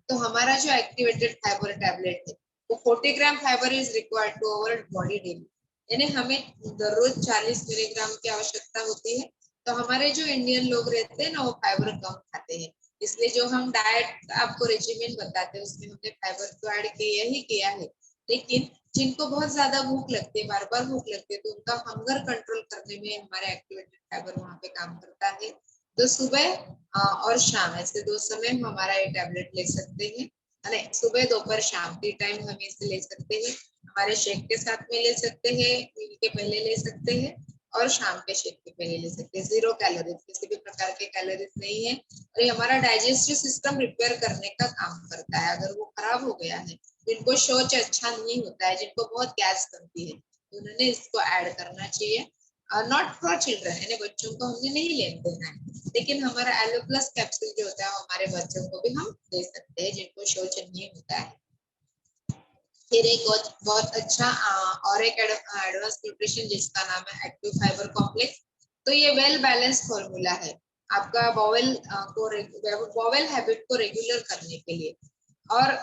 तो हमारा जो एक्टिवेटेड फाइबर टैबलेट है वो 40 gram fibre is required to our body daily, यानी हमें दररोज 40 मिलीग्राम की आवश्यकता होती है। तो हमारे जो इंडियन लोग रहते हैं ना वो फाइबर कम खाते हैं, इसलिए जो हम डाइट आपको रेजिमेंट बताते हैं उसमें हमने फाइबर तो ऐड किया ही किया है। लेकिन जिनको बहुत ज्यादा भूख लगती है, बार बार भूख लगती है, तो उनका हंगर कंट्रोल करने में हमारा एक्टिवेटेड फाइबर वहाँ पे काम करता है। तो सुबह और शाम ऐसे 2 समय हम हमारा ये टैबलेट ले सकते हैं, अरे सुबह दोपहर शाम के टाइम हम इसे ले सकते हैं, हमारे शेक के साथ में ले सकते हैं, मील के पहले ले सकते हैं, और शाम के शेक के पहले ले सकते हैं। 0 कैलोरीज, किसी भी प्रकार के कैलोरीज नहीं है, और ये हमारा डाइजेस्टिव सिस्टम रिपेयर करने का काम करता है। अगर वो खराब हो गया है, जिनको शौच अच्छा नहीं होता है, जिनको बहुत गैस बनती है, तो उन्होंने इसको ऐड करना चाहिए। नॉट फॉर चिल्ड्रन, यानी बच्चों को हमने नहीं लेने देना है, लेकिन हमारा एलो प्लस कैप्सूल जो होता है हमारे बच्चों को भी हम दे सकते हैं जिनको शौच नहीं होता है। फिर एक बहुत अच्छा और एक एडवांस न्यूट्रिशन जिसका नाम है एक्टिव फाइबर कॉम्प्लेक्स, तो ये वेल बैलेंस फॉर्मूला है आपका बॉवेल हैबिट को रेगुलर करने के लिए, और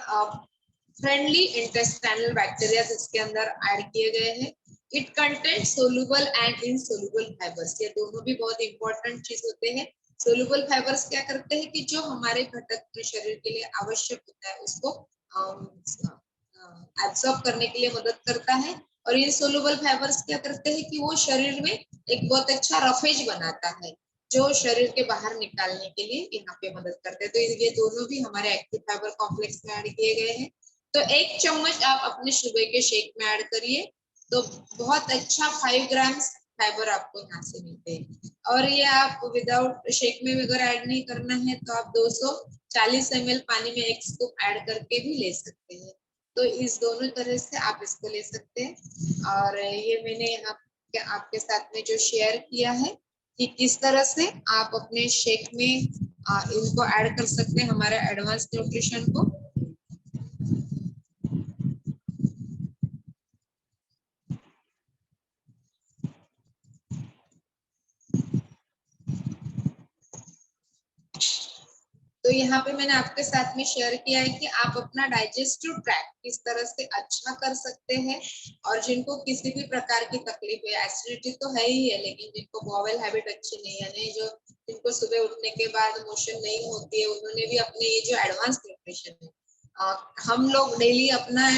फ्रेंडली इंटेस्टाइनल बैक्टीरिया इसके अंदर ऐड किए गए हैं। It content soluble and insoluble fibres, ये दोनों भी बहुत इंपॉर्टेंट चीज होते हैं। सोलुबल फाइबर्स क्या करते हैं कि जो हमारे घटक शरीर के लिए आवश्यक होता है उसको एब्सॉर्ब करने के लिए मदद करता है, और इनसोलुबल फाइबर्स क्या करते हैं कि वो शरीर में एक बहुत अच्छा रफेज बनाता है, जो शरीर के बाहर निकालने के लिए यहाँ पे मदद करते हैं। तो ये दोनों भी हमारे एक्टिव फाइबर कॉम्प्लेक्स में ऐड किए गए हैं। तो 1 चम्मच आप अपने सुबह के शेक में ऐड करिए, तो बहुत अच्छा 5 ग्राम फाइबर आपको यहाँ से मिलते हैं। और ये आप विदाउट शेक में अगर ऐड नहीं करना है तो आप 240 ml पानी में 1 स्कूप ऐड करके भी ले सकते हैं। तो इस दोनों तरह से आप इसको ले सकते हैं, और ये मैंने यहाँ आपके साथ में जो शेयर किया है कि किस तरह से आप अपने शेक में इनको ऐड कर सकते हैं हमारे एडवांस न्यूट्रिशन को। तो यहाँ पे मैंने आपके साथ में शेयर किया है कि आप अपना डाइजेस्टिव ट्रैक्ट किस तरह से अच्छा कर सकते हैं, और जिनको किसी भी प्रकार की तकलीफ है, एसिडिटी तो है ही है, लेकिन जिनको बॉवेल हैबिट अच्छी नहीं है, यानी जो जिनको सुबह उठने के बाद मोशन नहीं होती है, उन्होंने भी अपने ये जो एडवांस न्यूट्रिशन है, हम लोग डेली अपना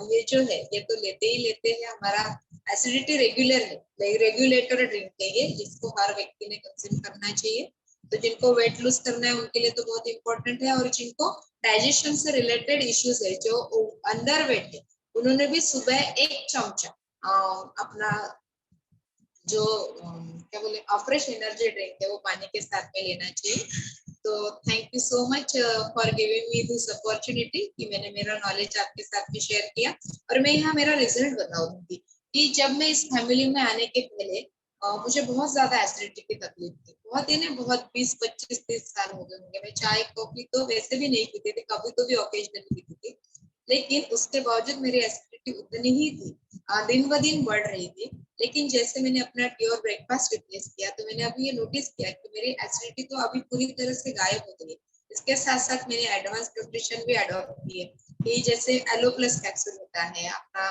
ये जो है ये तो लेते ही लेते हैं, हमारा एसिडिटी रेगुलर है, रेगुलेटर ड्रिंक है ये, जिसको हर व्यक्ति ने कंज्यूम करना चाहिए। तो जिनको वेट लूज करना है उनके लिए तो बहुत इंपॉर्टेंट है, और जिनको डाइजेशन से रिलेटेड इश्यूज है, जो अंडर वेट है, उन्होंने भी सुबह 1 चमचा अपना जो क्या बोले फ्रेश एनर्जी ड्रिंक है वो पानी के साथ में लेना चाहिए। तो thank you so much for giving me this opportunity कि मैंने मेरा नॉलेज आपके साथ में शेयर किया। और मैं यहाँ मेरा रिजल्ट बताऊंगी कि जब मैं इस फैमिली में आने के पहले मुझे बहुत ज्यादा एसिडिटी की तकलीफ थी। बहुत ही नहीं, बहुत 20, 25, 30 साल हो गए होंगे। मैं चाय कॉफी तो वैसे भी नहीं पीती थी, कभी तो भी ओकेजनली पीती थी, लेकिन उसके बावजूद मेरी एसिडिटी उतनी ही थी, दिन ब दिन बढ़ रही थी। लेकिन जैसे मैंने अपना टी और ब्रेकफास्ट रिप्लेस किया तो मैंने अभी ये नोटिस किया कि मेरी एसिडिटी तो अभी पूरी तरह से गायब हो गई है। इसके साथ साथ मैंने एडवांस न्यूट्रिशन भी अडॉप्ट की है, कि जैसे एलो प्लस कैप्सूल होता है अपना,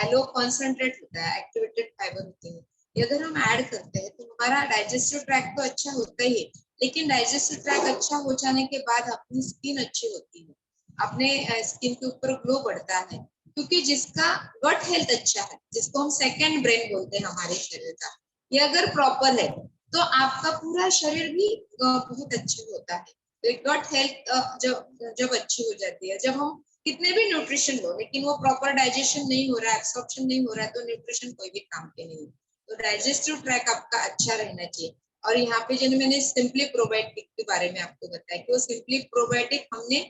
एलो कॉन्सेंट्रेट होता है, एक्टिवेटेड फाइबर होते हैं। ये अगर हम ऐड करते हैं तो हमारा डाइजेस्टिव ट्रैक तो अच्छा होता ही है, लेकिन डाइजेस्टिव ट्रैक अच्छा हो जाने के बाद अपनी स्किन अच्छी होती है, अपने स्किन के ऊपर ग्लो बढ़ता है। क्योंकि जिसका गट हेल्थ अच्छा है, जिसको हम सेकंड ब्रेन बोलते हैं हमारे शरीर का, ये अगर प्रॉपर है तो आपका पूरा शरीर भी बहुत अच्छा होता है। तो गट हेल्थ जब जब अच्छी हो जाती है, जब हम कितने भी न्यूट्रिशन लो लेकिन वो प्रॉपर डाइजेशन नहीं हो रहा है, एब्सॉर्प्शन नहीं हो रहा है, तो न्यूट्रिशन कोई भी काम के नहीं है। तो डाइजेस्टिव ट्रैक आपका अच्छा रहना चाहिए। और यहाँ पे जो मैंने सिंपली प्रोबायोटिक के बारे में आपको बताया कि वो सिंपली प्रोबायोटिक हमने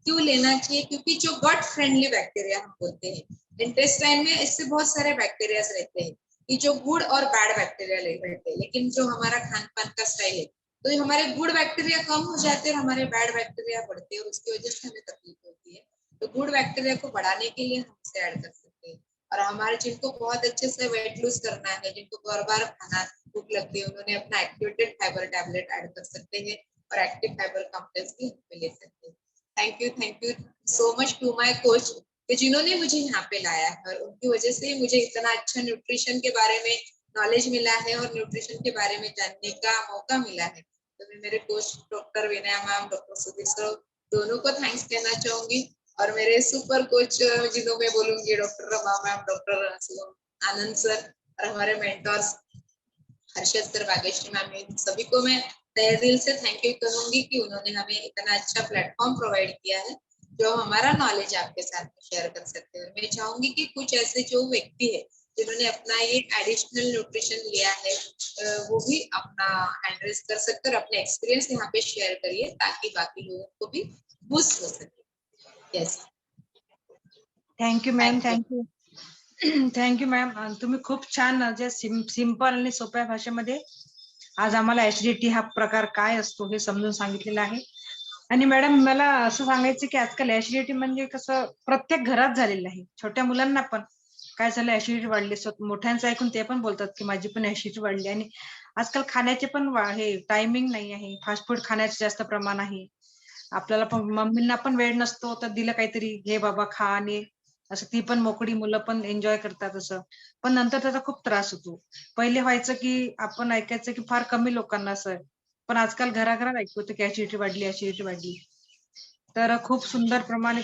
क्यों लेना चाहिए, क्योंकि जो गट फ्रेंडली बैक्टीरिया हम बोलते हैं, इंटेस्टाइन में इससे बहुत सारे बैक्टीरिया रहते हैं कि जो गुड और बैड बैक्टीरिया रहते हैं। लेकिन जो हमारा खान पान का स्टाइल है, तो हमारे गुड बैक्टीरिया कम हो जाते हैं और हमारे बैड बैक्टीरिया बढ़ते हैं, और उसकी वजह से हमें तकलीफ होती है। तो गुड बैक्टीरिया को बढ़ाने के लिए हम इसे ऐड कर सकते हैं। और हमारे जिनको बहुत अच्छे से वेट लूज करना है, जिनको बार बार खाना भूख लगती है, उन्होंने अपना एक्टिवेटेड फाइबर टैबलेट ऐड कर सकते हैं, और एक्टिव फाइबर कॉम्प्लेक्स भी ले सकते हैं। Thank you so much to my coach कि जिन्होंने मुझे यहाँ पे लाया है, और उनकी वजह से मुझे इतना अच्छा न्यूट्रिशन के बारे में नॉलेज मिला है और न्यूट्रिशन के बारे में जानने का मौका मिला है। तो मैं मेरे कोच डॉक्टर विनय मैम, डॉक्टर सुधीर सर, दोनों को थैंक्स कहना चाहूंगी। और मेरे सुपर कोच जिन्हों मैं बोलूंगी, doctor Rama ma'am, doctor Anand sir, और हमारे mentors Harshad sir, Bhagyashree ma'am, इन सभी को मैं तहे दिल से थैंक यू कहूंगी कि उन्होंने हमें इतना अच्छा प्लेटफॉर्म प्रोवाइड किया है, जो हमारा नॉलेज आपके साथ में शेयर कर सकते हैं। और मैं चाहूंगी कि कुछ ऐसे जो व्यक्ति है जिन्होंने अपना ये एडिशनल न्यूट्रिशन लिया है, वो भी अपना हैंड रेज कर सकते हैं और अपने एक्सपीरियंस यहाँ पे शेयर करिए, ताकि बाकी लोगों को भी बूस्ट हो सके। Yes, thank you ma'am, thank you. Thank you. Thank you ma'am. तुम्ही खूप छान जे सिंपल आणि सोप्या भाषेमध्ये आज आम्हाला ऍसिडिटी हा प्रकार काय असतो हे समजून सांगितलेलं आहे. आणि मॅडम मला असं सांगायचं की आजकाल ऍसिडिटी म्हणजे कसं प्रत्येक घरात झालेलं आहे. छोट्या मुलांना पण काय झालं, ऍसिडिटी वाढली. मोठ्यांचं ऐकून ते पण बोलतात की माझी पण ऍसिडिटी वाढली. आणि आजकाल खाण्याचे पण हे टायमिंग नाही आहे, फास्ट फूड खाण्याचं जास्त प्रमाण आहे. आपल्याला पण मम्मींना पण वेळ नसतो, तर दिलं काहीतरी घे बाबा खा, आणि असं ती पण मोकळी मुलं पण एन्जॉय करतात असं. पण नंतर त्याचा खूप त्रास होतो. पहिले व्हायचं की आपण ऐकायचं की फार कमी लोकांना असं, पण आजकाल घराघरात ऐकू येतं की ऍसिडिटी वाढली, ऍसिडिटी वाढली. तर खूप सुंदर प्रमाणे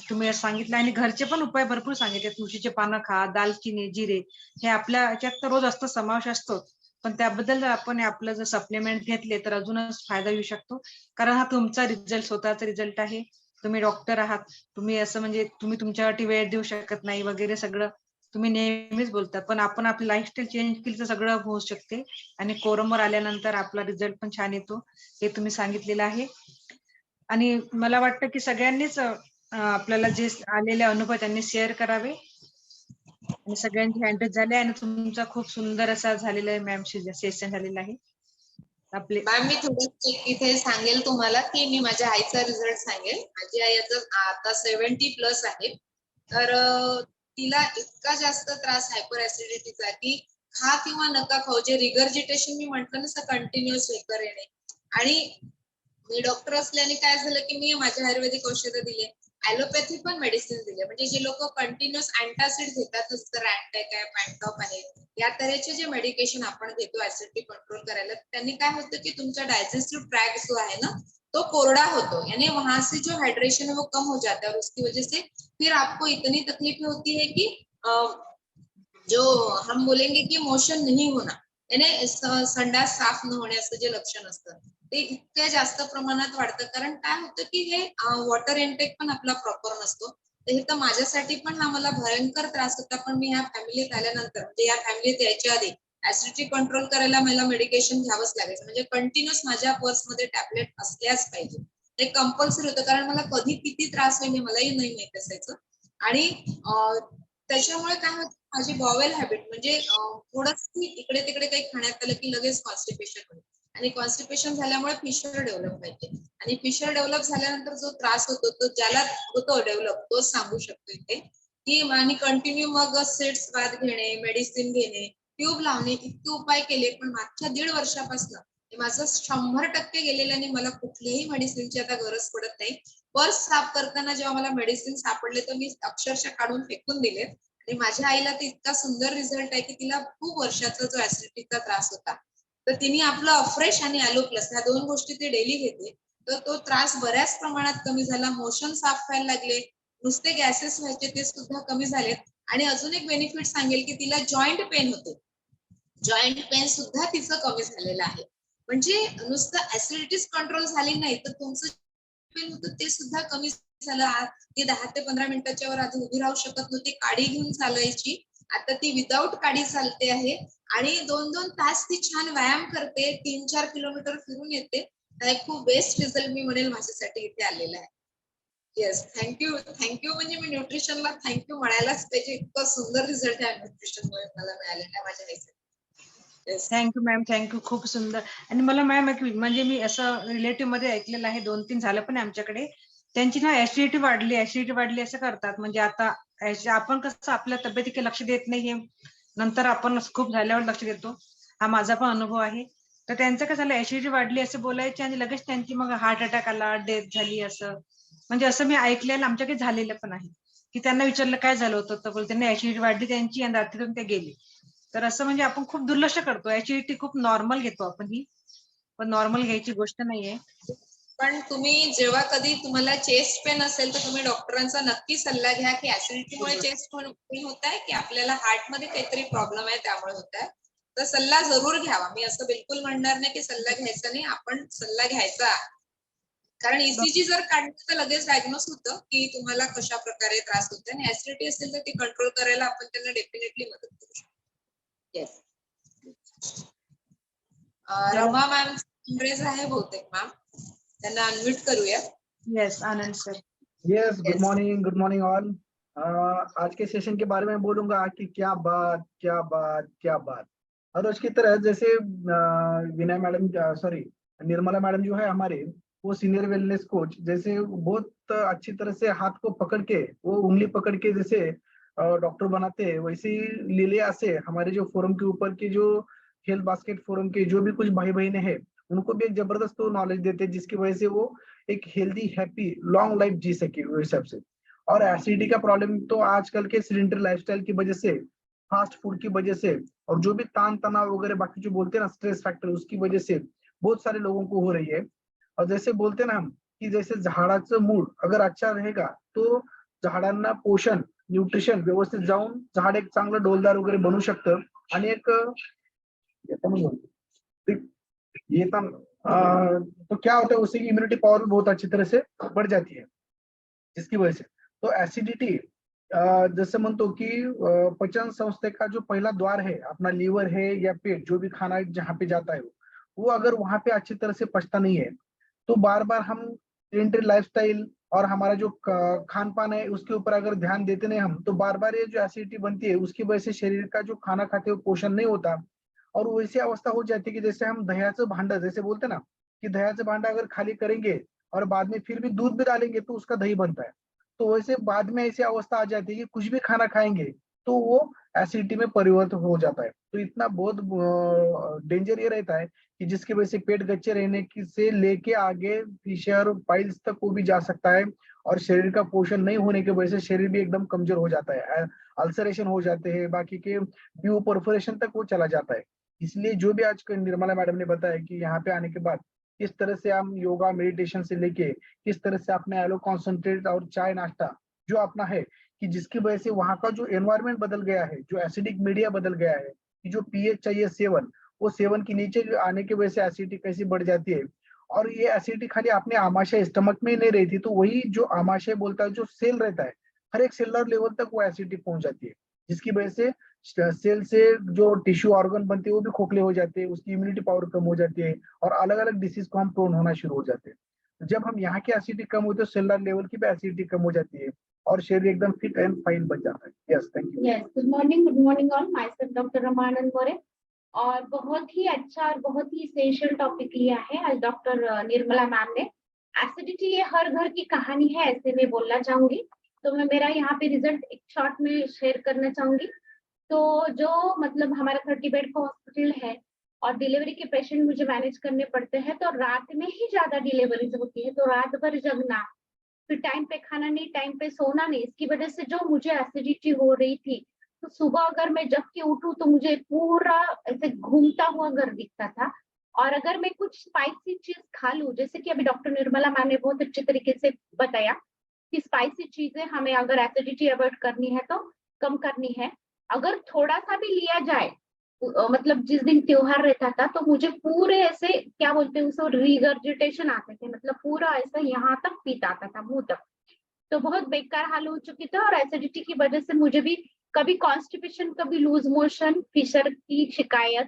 तुम्ही सांगितलं, आणि घरचे पण उपाय भरपूर सांगितले. तुळशीचे पानं खा, दालचिनी, जिरे, हे आपल्या ह्याच्यात तर रोज असतं, समावेश असतो. पण त्याबद्दल जर आपण आपलं जर सप्लिमेंट घेतले तर अजूनच फायदा येऊ शकतो. कारण हा तुमचा रिझल्ट, स्वतःचा रिझल्ट आहे. तुम्ही डॉक्टर आहात. तुम्ही असं म्हणजे तुम्ही तुमच्यासाठी वेळ देऊ शकत नाही वगैरे सगळं तुम्ही नेहमीच बोलता. पण आपण आपली लाईफस्टाईल चेंज केली तर सगळं होऊ शकते. आणि कोरमवर आल्यानंतर आपला रिझल्ट पण छान येतो, हे तुम्ही सांगितलेलं आहे. आणि मला वाटतं की सगळ्यांनीच आपल्याला जे आलेले अनुभव त्यांनी शेअर करावे. आणि सगळ्यांचे हँडल झाले, आणि तुमचा खूप सुंदर असा झालेला आहे मॅम, सेशन झालेला आहे आपले. मॅम, मी थोडं इथे सांगेल तुम्हाला की मी माझ्या आईचा रिझल्ट सांगेल. माझी आई आता 70+ आहे. तर तिला इतका जास्त त्रास हायपर ऍसिडिटीचा की खा किंवा नका खाऊ, जे रिगर्जिटेशन मी म्हंटल ना, कंटिन्युअस वेकर येणे. आणि मी डॉक्टर असल्याने काय झालं की मी माझे आयुर्वेदिक औषधं दिले, ऍलोपॅथी पण मेडिसिन दिले. म्हणजे जे लोक कंटिन्युअस अँटासिड घेतात, जसं रॅन्टॅक आहे, पॅन्टॉप आहे, या तऱ्हेचे जे मेडिकेशन आपण घेतो ऍसिडिटी कंट्रोल करायला, त्यांनी काय होतं की तुमचा डायजेस्टिव ट्रॅक जो आहे ना, तो कोरडा होतो, यानी वहां से जो हाइड्रेशन है वो कम हो जाता है, और उसकी वजह से फिर आपको इतनी तकलीफ होती है कि जो हम बोलेंगे की मोशन नहीं होना, यानी संडास साफ न होण्याचं जे लक्षण असतं ते इतक्या जास्त प्रमाणात वाढतं. कारण काय होतं की हे वॉटर इनटेक पण आपला प्रॉपर नसतो. तर हे तर माझ्यासाठी पण हा मला भयंकर त्रास होता. पण मी ह्या फॅमिलीत आल्यानंतर, म्हणजे या फॅमिलीत यायच्या आधी ऍसिडिटी कंट्रोल करायला मला मेडिकेशन घ्यावंच लागायचं, म्हणजे कंटिन्युअस माझ्या पर्समध्ये टॅबलेट असल्याच पाहिजे. ते कंपल्सरी होतं, कारण मला कधी किती त्रास होईल हे मलाही नाही माहित असायचं. आणि त्याच्यामुळे काय होतं, माझी बॉवेल हॅबिट म्हणजे थोडंच इकडे तिकडे काही खाण्यात आलं की लगेच कॉन्स्टिपेशन होतं, आणि कॉन्स्टिपेशन झाल्यामुळे फिशर डेव्हलप व्हायचे. आणि फिशर डेव्हलप झाल्यानंतर जो त्रास होतो तो ज्याला होतो डेव्हलप तोच सांगू शकतो इथे, की आणि कंटिन्यू मग सेट्स बाथ घेणे, मेडिसिन घेणे, ट्यूब लावणे, इतके उपाय केले, पण मागच्या 1.5 वर्षापासून माझं 100% गेलेलं आणि मला कुठल्याही मेडिसिनची आता गरज पडत नाही. पर्स साफ करताना जेव्हा मला मेडिसिन सापडले तर मी अक्षरशः काढून फेकून दिले. आणि माझ्या आईला ते इतका सुंदर रिझल्ट आहे की तिला खूप वर्षाचा जो ऍसिडिटीचा त्रास होता, तर तिने आपलं अफ्रेश आणि ॲलो प्लस ह्या 2 गोष्टी ती डेली घेते, तर तो त्रास बऱ्याच प्रमाणात कमी झाला. मोशन साफ व्हायला लागले, नुसते गॅसेस व्हायचे ते सुद्धा कमी झालेत. आणि अजून एक बेनिफिट सांगेल की तिला जॉईंट पेन होते, जॉईंट पेन सुद्धा तिचं कमी झालेलं आहे. म्हणजे नुसतं ऍसिडिटीच कंट्रोल झाली नाही तर तुमचं पेन होतं ते सुद्धा कमी झालं. ती 10 ते 15 मिनिटाच्या वर आधी उभी राहू शकत नव्हती, काडी घेऊन चालायची, आता ती विदाऊट काडी चालते आहे. आणि 2-2 तास ती छान व्यायाम करते, 3-4 किलोमीटर फिरून येते. एक खूप बेस्ट रिझल्ट मी म्हणेल माझ्यासाठी इथे आलेला आहे. येस, थँक्यू म्हणजे मी न्यूट्रिशनला थँक्यू म्हणायलाच पाहिजे, इतकं सुंदर रिझल्ट आहे न्यूट्रिशनमुळे मला मिळालेला आहे माझ्या आईसाठी. येस. Thank you ma'am, thank you. खूप सुंदर. आणि मला मॅम म्हणजे मी असं रिलेटिव्ह मध्ये ऐकलेलं आहे, 2-3 झालं पण आमच्याकडे, त्यांची ना ऍसिडिटी वाढली असं करतात. म्हणजे आता आपण कसं आपल्या तब्येतीकडे लक्ष देत नाही, नंतर आपण खूप झाल्यावर लक्ष देतो. हा माझा पण अनुभव आहे. तर त्यांचं कसं झालं, ऍसिडिटी वाढली असं बोलायचे आणि लगेच त्यांची मग हार्ट अटॅक आला, डेथ झाली असं. म्हणजे असं मी ऐकलेलं, आमच्याकडे झालेलं पण आहे, की त्यांना विचारलं काय झालं होतं, तर बोलते त्यांनी ऍसिडिटी वाढली त्यांची आणि रात्रीतून ते गेले. तर असं म्हणजे आपण खूप दुर्लक्ष करतो, ऍसिडिटी खूप नॉर्मल घेतो आपण ही, पण नॉर्मल घ्यायची गोष्ट नाहीये. पण तुम्ही जेव्हा कधी तुम्हाला चेस्ट पेन असेल तर तुम्ही डॉक्टरांचा नक्की सल्ला घ्या की ऍसिडिटीमुळे चेस्ट पेन होत आहे की आपल्याला हार्टमध्ये काहीतरी प्रॉब्लेम आहे त्यामुळे होत आहे. तर सल्ला जरूर घ्यावा. मी असं बिलकुल म्हणणार नाही की सल्ला घ्यायचा नाही, आपण सल्ला घ्यायचा. कारण ईसीजी जर काढलं तर लगेच डायग्नोस होतं की तुम्हाला कशा प्रकारे त्रास होतोय, आणि ऍसिडिटी असेल तर ती कंट्रोल करायला आपण त्यांना डेफिनेटली मदत करू शकतो. येस. रमा मॅम इंग्रेज आहे बहुतेक मॅम, त्यांना अनम्यूट करूया. Yes, Anand sir. Yes, good Yes. Morning all. आज के सेशन के बारे में बोलूंगा कि क्या बात। और उसकी तरह जैसे विनय मैडम, सॉरी निर्मला मैडम जो है हमारे, वो सीनियर वेलनेस कोच, जैसे बहुत अच्छी तरह से हाथ को पकड़ के, वो उंगली पकड़ के जैसे डॉक्टर बनाते हैं, वैसे ही लीलिया से हमारे जो फोरम के ऊपर के जो हेल्थ बास्केट फोरम के जो भी कुछ भाई बहने हैं, उनको भी एक जबरदस्त नॉलेज देते हैं, जिसकी वजह से वो एक हेल्दी हैप्पी लॉन्ग लाइफ जी सके उस हिसाब से। और एसिडिटी का प्रॉब्लम तो आजकल के सिलेंडर लाइफस्टाइल की वजह से, फास्ट फूड की वजह से, और जो भी तान तनाव वगैरह बाकी जो बोलते हैं ना स्ट्रेस फैक्टर, उसकी वजह से बहुत सारे लोगों को हो रही है। और जैसे बोलते हैं ना हम की जैसे झाडाचं मूड अगर अच्छा रहेगा तो झाडांना पोषण, न्यूट्रिशन व्यवस्थित जाऊन झाड एक चांगलं डोलदार वगैरे बनू शकतं। आणि एक तो क्या होता है, उससे इम्यूनिटी पावर भी बहुत अच्छी तरह से बढ़ जाती है, जिसकी वजह से तो एसिडिटी जसं म्हणतो की पचन संस्थे का जो पहला द्वार है, अपना लीवर है या पेट, जो भी खाना जहाँ पे जाता है, वो अगर वहां पे अच्छी तरह से पचता नहीं है, तो बार बार हम सेडेंटरी लाइफस्टाइल और हमारा जो खान पान है उसके ऊपर अगर ध्यान देते नहीं हम, तो बार बार ये जो एसिडिटी बनती है उसकी वजह से शरीर का जो खाना खाते हुए पोषण नहीं होता, और वैसी अवस्था हो जाती है कि जैसे हम दह्याचं भांडं, जैसे बोलते ना कि दह्याचं भांडं अगर खाली करेंगे और बाद में फिर भी दूध भी डालेंगे तो उसका दही बनता है। तो वैसे बाद में ऐसी अवस्था आ जाती है कि कुछ भी खाना खाएंगे तो वो एसिडिटी में परिवर्तन हो जाता है। तो इतना बहुत डेंजर ये रहता है कि जिसकी वजह से पेट गच्चे रहने की से लेके आगे फिशर पाइल्स तक वो भी जा सकता है, और शरीर का पोषण नहीं होने की वजह से शरीर भी एकदम कमजोर हो जाता है, अल्सरेशन हो जाते हैं, बाकी के ब्यू परफोरेशन तक वो चला जाता है। इसलिए जो भी आज निर्मला मैडम ने बताया कि यहाँ पे आने के बाद किस तरह से हम योगा मेडिटेशन से लेके किस तरह से अपने एलो कॉन्सेंट्रेट और चाय नाश्ता जो अपना है, कि जिसकी वजह से वहाँ का जो एनवायरमेंट बदल गया है, जो एसिडिक मीडिया बदल गया है, कि जो पीएच चाहिए 7, वो 7 के नीचे आने की वजह से एसिडिटी कैसी बढ़ जाती है। और ये एसिडिटी खाली अपने आमाशय स्टमक में ही नहीं रहती, तो वही जो आमाशय बोलता है जो सेल रहता है, हर एक सेलुलर लेवल तक वो एसिडिटी पहुंच जाती है, जिसकी वजह से सेल से जो टिश्यू ऑर्गन बनते हैं वो भी खोखले हो जाते हैं, उसकी इम्यूनिटी पावर कम हो जाती है और अलग अलग डिसीज को हम प्रोन होना शुरू हो जाते हैं। जब हम यहाँ की एसिडिटी कम होती है तो सेलुलर लेवल की भी एसिडिटी कम हो जाती है और शरीर एकदम फिट एंड फाइन बन जाता है। Yes, thank you. Yes, good morning all, myself doctor Ramanand More. और बहुत ही अच्छा और बहुत ही इसेंशियल टॉपिक लिया है आज डॉक्टर निर्मला मैम ने। एसिडिटी ये हर घर की कहानी है, ऐसे मैं बोलना चाहूंगी। तो मैं मेरा यहाँ पे रिजल्ट एक शॉर्ट में शेयर करना चाहूंगी। तो जो मतलब हमारा 30 बेड का हॉस्पिटल है और डिलीवरी के पेशेंट मुझे मैनेज करने पड़ते हैं, तो रात में ही ज्यादा डिलीवरीज होती है, तो रात भर जगना, फिर टाइम पे खाना नहीं, टाइम पे सोना नहीं, इसकी वजह से जो मुझे एसिडिटी हो रही थी, तो सुबह अगर मैं जग के उठूं तो मुझे पूरा ऐसे घूमता हुआ घर दिखता था। और अगर मैं कुछ स्पाइसी चीज खा लूं, जैसे कि अभी डॉक्टर निर्मला मैम ने बहुत अच्छे तरीके से बताया कि स्पाइसी चीजें हमें अगर एसिडिटी अवॉइड करनी है तो कम करनी है। अगर थोड़ा सा भी लिया जाए, मतलब जिस दिन त्योहार रहता था तो मुझे पूरे ऐसे क्या बोलते हैं उसको, रिगर्जिटेशन आते थे, मतलब पूरा ऐसा यहाँ तक पीत आता था, मुंह तक। तो बहुत बेकार हाल हो चुकी थी और एसिडिटी की वजह से मुझे भी कभी कॉन्स्टिपेशन, कभी लूज मोशन, फिशर की शिकायत,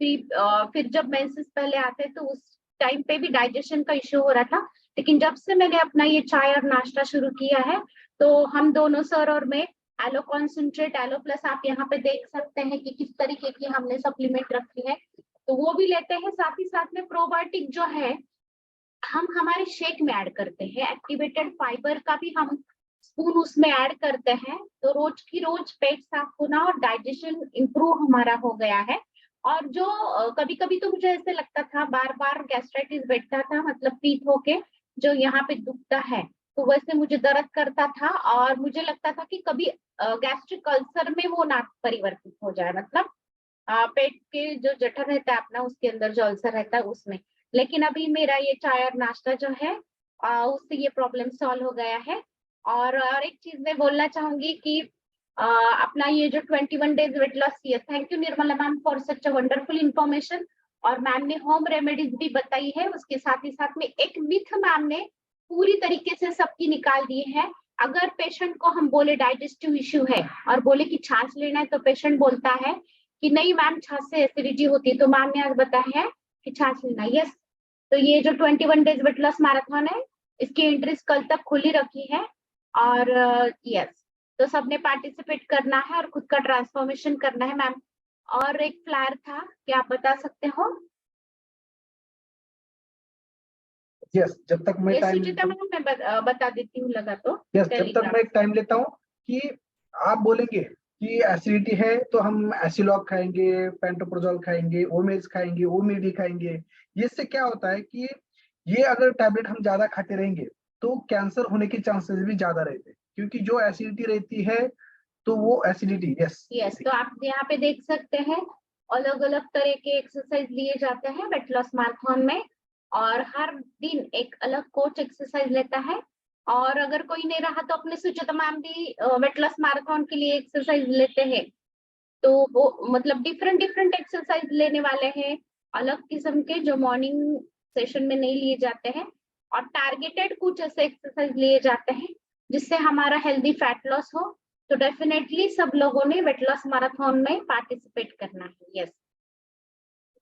फिर जब मेंसेस पहले आते तो उस टाइम पे भी डाइजेशन का इश्यू हो रहा था। लेकिन जब से मैंने अपना ये चाय और नाश्ता शुरू किया है, तो हम दोनों सर और मैं एलो कॉन्सेंट्रेट, एलो प्लस, आप यहाँ पे देख सकते हैं कि किस तरीके की हमने सप्लीमेंट रखी है, तो वो भी लेते हैं। साथ ही साथ में प्रोबायोटिक जो है हम हमारे शेक में ऐड करते हैं, एक्टिवेटेड फाइबर का भी हम स्पून उसमें ऐड करते हैं। तो रोज की रोज पेट साफ होना और डाइजेशन इंप्रूव हमारा हो गया है। और जो कभी कभी तो मुझे ऐसे लगता था, बार बार गैस्ट्राइटिस बैठता था, मतलब पीठ होके जो यहाँ पे दुखता है, तो वैसे मुझे दर्द करता था और मुझे लगता था कि कभी गैस्ट्रिक अल्सर में वो ना परिवर्तित हो जाए, मतलब पेट के जो जठर रहता है अपना, उसके अंदर जो अल्सर रहता है उसमें। लेकिन अभी मेरा ये चाय और नाश्ता जो है उससे ये प्रॉब्लम सॉल्व हो गया है। और एक चीज मैं बोलना चाहूंगी कि अपना ये जो 21 डेज वेट लॉस किया, thank you Nirmala ma'am for such a wonderful information. और मैम ने होम रेमेडीज भी बताई है, उसके साथ ही साथ में एक मिथ मैम ने पूरी तरीके से सबकी निकाल दी है। अगर पेशेंट को हम बोले डाइजेस्टिव इश्यू है और बोले कि छाछ लेना है, तो पेशेंट बोलता है कि नहीं मैम, छाछ से एसिडिटी होती है। तो मैम ने आज बताया है कि छाछ लेना। यस, तो ये जो 21 डेज वेट लॉस मैराथन है, इसकी एंट्रीज कल तक खुली रखी है। और यस, तो सबने पार्टिसिपेट करना है और खुद का ट्रांसफॉर्मेशन करना है मैम। और एक फ्लायर था, क्या आप बता सकते हो? यस, जब तक मैं ये टाइम सुचिता मैम, मैं बता देती हूँ लगा तो। यस, जब तक मैं टाइम लेता हूँ कि आप बोलेंगे कि एसिडिटी है तो हम एसिलॉक खाएंगे, पेंटोप्रोजोल खाएंगे, ओमेज खाएंगे, ओमेडी खाएंगे। इससे क्या होता है कि ये अगर टैबलेट हम ज्यादा खाते रहेंगे तो कैंसर होने के चांसेस भी ज्यादा रहते हैं, क्योंकि जो एसिडिटी रहती है तो वो एसिडिटी। यस, तो आप यहाँ पे देख सकते हैं अलग अलग तरह के एक्सरसाइज लिए जाते हैं वेट लॉस मैराथन में, और हर दिन एक अलग कोच एक्सरसाइज लेता है। और अगर कोई नहीं रहा तो अपने सुचिता मैम भी वेट लॉस मैराथन के लिए एक्सरसाइज लेते हैं। तो वो मतलब डिफरेंट डिफरेंट एक्सरसाइज लेने वाले हैं, अलग किस्म के, जो मॉर्निंग सेशन में नहीं लिए जाते हैं। और टारगेटेड कुछ ऐसे एक्सरसाइज लिए जाते हैं जिससे हमारा हेल्दी फैट लॉस हो। तो डेफिनेटली सब लोगों ने वेट लॉस मैराथन में पार्टिसिपेट करना है। Yes,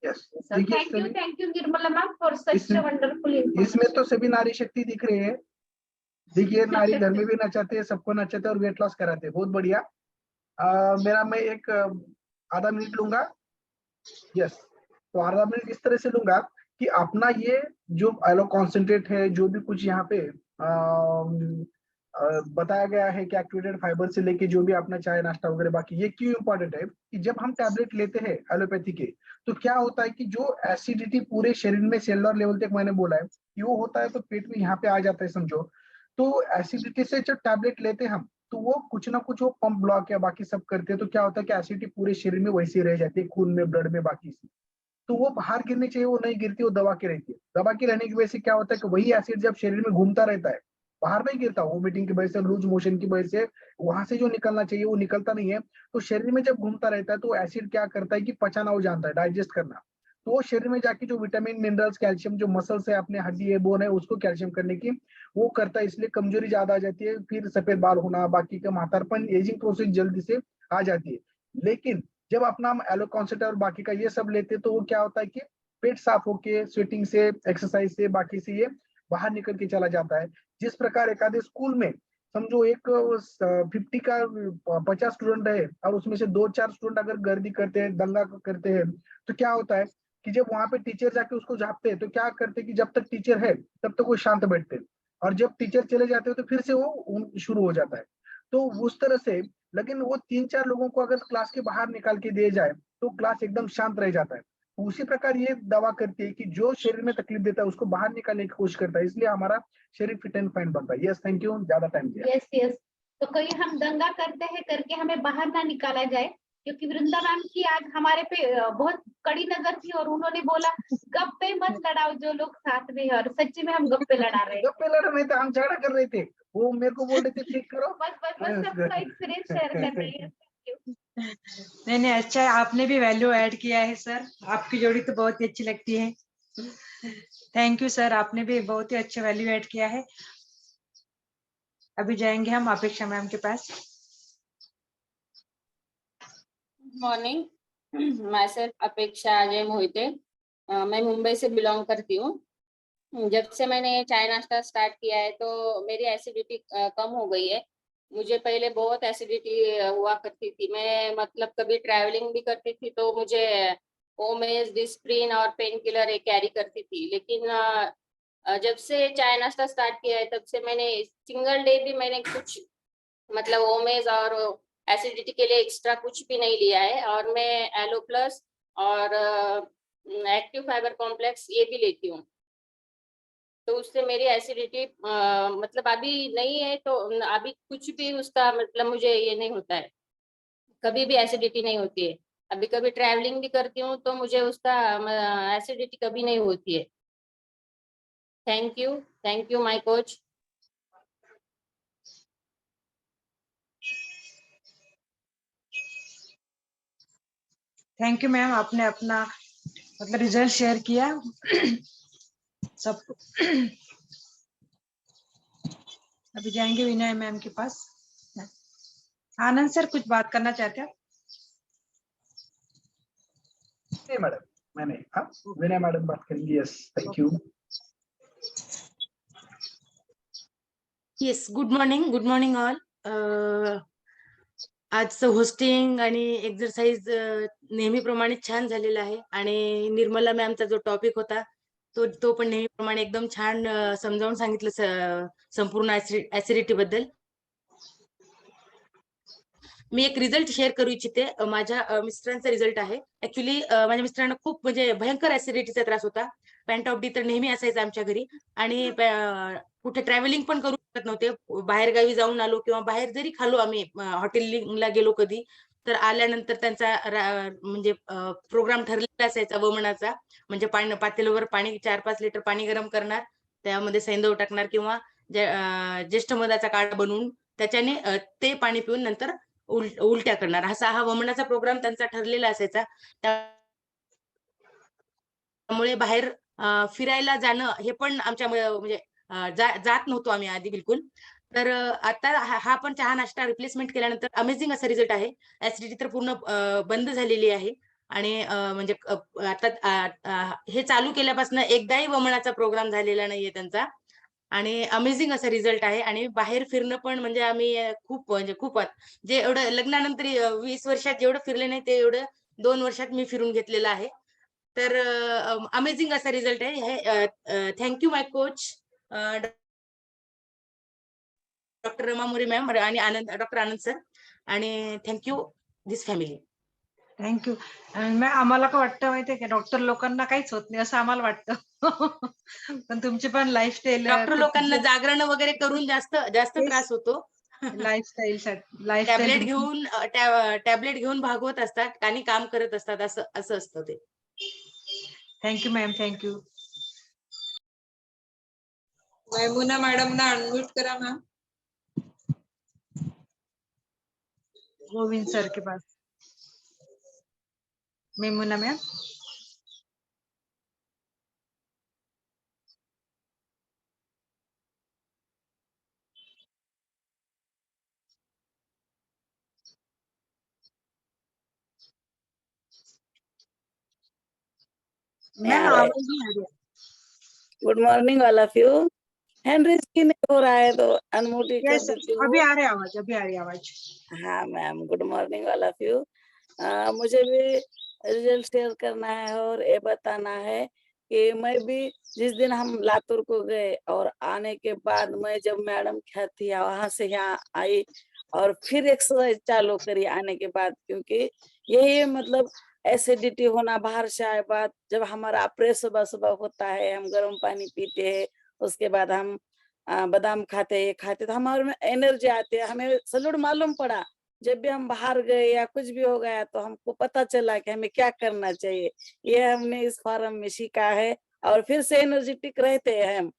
yes, thank you Nirmala ma'am for such a wonderful इसमें तो सभी नारी शक्ति दिख रही है। देखिए, नारी घर में भी नचाते हैं, सबको नचाते हैं और वेट लॉस कराते हैं, बहुत बढ़िया। मैं एक आधा मिनट लूंगा। यस, तो आधा मिनट इस तरह से लूंगा कि अपना ये जो एलो कॉन्सेंट्रेट है, जो भी कुछ यहाँ पे बताया गया है कि एक्टिवेटेड फाइबर से लेके जो भी अपना चाय नाश्ता वगैरह, बाकी ये क्यों इंपॉर्टेंट है कि जब हम टैबलेट लेते हैं एलोपैथी के, तो क्या होता है कि जो एसिडिटी पूरे शरीर में सेलुलर लेवल तक, मैंने बोला है कि वो होता है, तो पेट में यहाँ पे आ जाता है समझो। तो एसिडिटी से जब टैबलेट लेते हैं हम, तो वो कुछ ना कुछ वो पंप ब्लॉक या बाकी सब करते हैं, तो क्या होता है कि एसिडिटी पूरे शरीर में वैसी रह जाती है, खून में, ब्लड में, बाकी से। तो वो बाहर गिरनी चाहिए, वो नहीं गिरती, वो दबा के रहती है। दबा के रहने की वजह से क्या होता है कि वही एसिड जब शरीर में घूमता रहता है, बाहर नहीं गिरता, वोमिटिंग की वजह से, लूज मोशन की वजह से वहां से जो निकलना चाहिए वो निकलता नहीं है। तो शरीर में जब घूमता रहता है तो एसिड क्या करता है कि पचाना हो जानता है, डाइजेस्ट करना। तो वो शरीर में जाके जो विटामिन, मिनरल्स, कैल्शियम, जो मसल्स है, अपने हड्डी है, बोन है, उसको कैल्शियम करने की वो करता है, इसलिए कमजोरी ज्यादा आ जाती है, फिर सफेद बाल होना, बाकी का मातारपन, एजिंग प्रोसेस जल्दी से आ जाती है। लेकिन जब अपना हम एलोकॉन्सेट और बाकी का ये सब लेते हैं तो वो क्या होता है कि पेट साफ होके स्वेटिंग से, एक्सरसाइज से, बाकी से ये बाहर निकल के चला जाता है। जिस प्रकार एक आधे स्कूल में समझो एक 50 का 50 स्टूडेंट है और उसमें से 2-4 स्टूडेंट अगर गर्दी करते हैं, दंगा करते हैं, तो क्या होता है कि जब वहां पे टीचर जाके उसको झापते हैं तो क्या करते हैं कि जब तक टीचर है तब तक वो शांत बैठते हैं, और जब टीचर चले जाते हैं तो फिर से वो शुरू हो जाता है। तो उस तरह से, लेकिन वो 3-4 लोगों को अगर क्लास के बाहर निकाल के दिए जाए तो क्लास एकदम शांत रह जाता है। उसी प्रकार ये दवा करती है कि जो शरीर में तकलीफ देता है उसको बाहर निकालने की कोशिश करता है, इसलिए हमारा शरीर फिट एंड फाइन बनता है। यस, थैंक यू, ज्यादा टाइम दिया। Yes yes. तो कहीं हम दंगा करते हैं करके हमें बाहर ना निकाला जाए, क्योंकि वृंदा मैम की आज हमारे पे बहुत कड़ी नजर थी और उन्होंने बोला गप्पे मत लड़ाओ जो लोग साथ में है, और सच्ची में हम गप्पे लड़ा रहे थे। गप्पे लड़ रहे थे, हम झगड़ा कर रहे थे, वो मेरे को बोल रहे थे ठीक करो। बस बस बस सबका एक्सपीरियंस शेयर कर रही है। नहीं नहीं, अच्छा है, आपने भी वैल्यू ऐड किया है सर, आपकी जोड़ी तो बहुत ही अच्छी लगती है। थैंक यू सर, आपने भी बहुत ही अच्छा वैल्यू ऐड किया है। अभी जाएंगे हम अपेक्षा मैम के पास। मॉर्निंग, माई सेल्फ अपेक्षा अजय मोहिते। मैं मुंबई से बिलोंग करती हूँ। जब से मैंने ये चाय नाश्ता स्टार्ट किया है तो मेरी एसिडिटी कम हो गई है। मुझे पहले बहुत एसिडिटी हुआ करती थी, मैं मतलब कभी ट्रैवलिंग भी करती थी तो मुझे ओमेज, डिस्प्रिन और पेन किलर कैरी करती थी। लेकिन जब से चाय नाश्ता स्टार्ट किया है तब से मैंने सिंगल डे भी मैंने कुछ मतलब ओमेज और एसिडिटी के लिए एक्स्ट्रा कुछ भी नहीं लिया है। और मैं एलो प्लस और एक्टिव फाइबर कॉम्प्लेक्स ये भी लेती हूँ, तो उससे मेरी एसिडिटी मतलब अभी नहीं है, तो अभी कुछ भी उसका मतलब मुझे ये नहीं होता है, कभी भी एसिडिटी नहीं होती है। अभी कभी ट्रैवलिंग भी करती हूँ तो मुझे उसका एसिडिटी कभी नहीं होती है। Thank you my coach. Thank you ma'am, आपने अपना मतलब रिजल्ट शेयर किया सब। अभी जाएंगे विनय मैम के पास। आनंद सर कुछ बात करना चाहते हैं? नहीं मैडम, मैंने, हाँ, विनय मैडम बात करेंगी। Yes, thank you. Yes, good morning all. आजचं होस्टिंग आणि एक्झरसाइज नेहमीप्रमाणे छान झालेला आहे, आणि निर्मला मॅमचा जो टॉपिक होता तो पण नेहमीप्रमाणे एकदम छान समजावून सांगितलं संपूर्ण ऍसिडिटी बद्दल. मी एक रिझल्ट शेअर करू इच्छिते. माझ्या मिस्टरांचा रिझल्ट आहे. ऍक्च्युली माझ्या मिस्टरांना खूप म्हणजे भयंकर ऍसिडिटीचा त्रास होता. पॅन्ट ऑफ डी तर नेहमी असायचं आमच्या घरी, आणि कुठे ट्रॅव्हलिंग पण करू शकत नव्हते. बाहेर गावी जाऊन आलो किंवा बाहेर जरी खालो आम्ही, हॉटेलला गेलो कधी, तर आल्यानंतर त्यांचा म्हणजे प्रोग्राम ठरलेला असायचा वमनाचा. म्हणजे पातेल्यावर पाणी 4-5 लिटर पाणी गरम करणार, त्यामध्ये सैंधव टाकणार किंवा ज्येष्ठ मधाचा काढा बनवून त्याच्याने ते पाणी पिऊन नंतर उलट्या करणार, असा हा वमनाचा प्रोग्राम त्यांचा ठरलेला असायचा. त्यामुळे बाहेर फिरायला जाणं हे पण आमच्या म्हणजे जात नव्हतो आम्ही आधी बिलकुल. तर आता हा पण चहा नाश्ता रिप्लेसमेंट केल्यानंतर अमेझिंग असा रिझल्ट आहे. ऍसिडिटी तर पूर्ण बंद झालेली आहे, आणि म्हणजे आता हे चालू केल्यापासून एकदाही वमनाचा प्रोग्राम झालेला नाहीये त्यांचा, आणि अमेझिंग असा रिझल्ट आहे. आणि बाहेर फिरणं पण म्हणजे आम्ही खूप जे एवढं लग्नानंतर 20 वर्षात जेवढं फिरले नाही ते एवढं 2 वर्षात मी फिरून घेतलेलं आहे. तर अमेझिंग असा रिझल्ट आहे. Thank you my coach doctor Rama more ma'am आणि डॉक्टर आनंद सर, आणि थँक्यू दिस फॅमिली. थँक्यू. आम्हाला काय वाटतं माहितीये का, डॉक्टर लोकांना काहीच होत नाही असं आम्हाला वाटतं. पण तुमची पण लाईफस्टाईल डॉक्टर लोकांना जागरण वगैरे करून जास्त त्रास होतो. लाईफस्टाईल टॅबलेट घेऊन भागवत असतात आणि काम करत असतात, असं असतं ते. Thank you ma'am, thank you. Maimuna madam ना अनम्यूट करा मैम। गोविंद सर के पास मैमुना मैम। मैम आ रहा है। आवाज नहीं आ रही है। Good morning all of you. Hand raise की नहीं हो रहा है तो अनम्यूट ही कर यस देती अभी हूँ। आ रही है आवाज, अभी आ रही है आवाज। हाँ ma'am, good morning all of you. मुझे भी रिजल्ट शेयर करना है और ये बताना है कि मैं भी जिस दिन हम लातूर को गए और आने के बाद मैं जब मैडम थी वहां से यहाँ आई और फिर एक्सरसाइज चालू करी आने के बाद, क्योंकि यही मतलब एसिडिटी होना बाहर से आए बाद जब हमारा प्रेस सुबह सुबह होता है, हम गर्म पानी पीते हैं, उसके बाद हम बादाम खाते ये खाते तो हमारे में एनर्जी आती है। हमें सलूट मालूम पड़ा जब भी हम बाहर गए या कुछ भी हो गया तो हमको पता चला कि हमें क्या करना चाहिए। ये हमने इस फॉरम में सीखा है और फिर से एनर्जेटिक रहते हैं हम।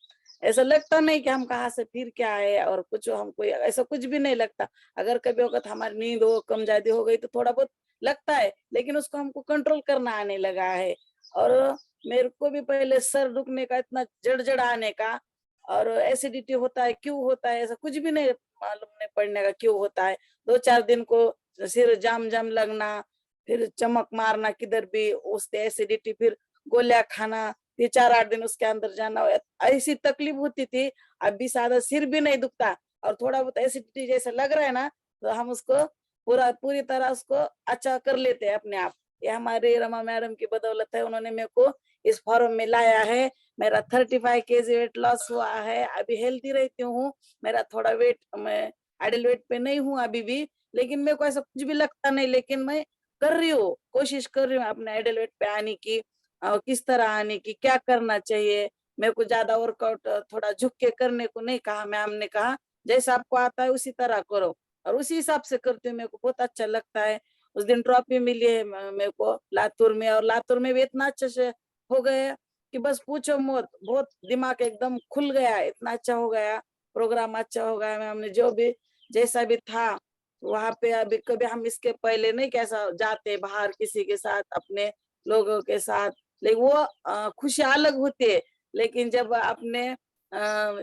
ऐसा लगता नहीं कि हम कहाँ से फिर क्या आए और कुछ हमको ऐसा कुछ भी नहीं लगता। अगर कभी वक्त हमारी नींद हो कम ज्यादा हो गई तो थोड़ा बहुत लगता है, लेकिन उसको हमको कंट्रोल करना आने लगा है। और मेरे को भी पहले सर दुखने का, इतना जड़ आने का और एसिडिटी होता है, क्यों होता है ऐसा कुछ भी नहीं मालूम नहीं पड़ने का क्यों होता है। 2-4 दिन को सिर जाम जाम लगना, फिर चमक मारना किधर भी, उससे एसिडिटी, फिर गोलियां खाना, फिर 4-8 दिन उसके अंदर जाना, ऐसी तकलीफ होती थी। अभी सादा सिर भी नहीं दुखता और थोड़ा बहुत एसिडिटी जैसा लग रहा है ना तो हम उसको पूरी तरह उसको अच्छा कर लेते हैं अपने आप। ये हमारे रमा मैडम की बदौलत है, उन्होंने मेरे को इस फॉर्म में लाया है। मेरा 35 kg वेट लॉस हुआ है, अभी हेल्थी रहती हूँ। मेरा थोड़ा वेट, मैं आइडल वेट पे नहीं हूँ अभी भी, लेकिन मेरे को ऐसा कुछ भी लगता नहीं। लेकिन मैं कर रही हूँ, कोशिश कर रही हूँ अपने आइडल वेट पे आने की, किस तरह आने की, क्या करना चाहिए। मेरे को ज्यादा वर्कआउट थोड़ा झुक के करने को नहीं कहा मैम ने, कहा जैसा आपको आता है उसी तरह करो और उसी हिसाब से करती हूँ। मेरे को बहुत अच्छा लगता है। उस दिन ट्रॉफी मिली है मेरे को लातूर में, और लातूर में भी इतना अच्छे से हो गया कि बस पूछो मत, बहुत दिमाग एकदम खुल गया, इतना अच्छा हो गया, प्रोग्राम अच्छा हो गया। मैम ने जो भी जैसा भी था वहां पे, अभी कभी हम इसके पहले नहीं कैसा जाते बाहर किसी के साथ, अपने लोगों के साथ, लेकिन वो खुशी अलग होती है। लेकिन जब अपने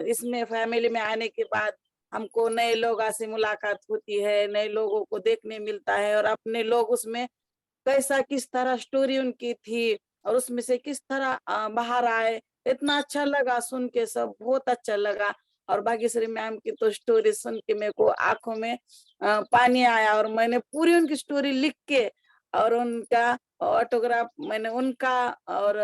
इसमें फैमिली में आने के बाद हमको नए लोगों से मुलाकात होती है, नए लोगों को देखने मिलता है और अपने लोग उसमें कैसा किस तरह स्टोरी उनकी थी और उसमें से किस तरह बाहर आए, इतना अच्छा लगा सुन के, सब बहुत अच्छा लगा। और भाग्यश्री मैम की तो स्टोरी सुन के मेरे को आंखों में पानी आया और मैंने पूरी उनकी स्टोरी लिख के और उनका ऑटोग्राफ मैंने उनका और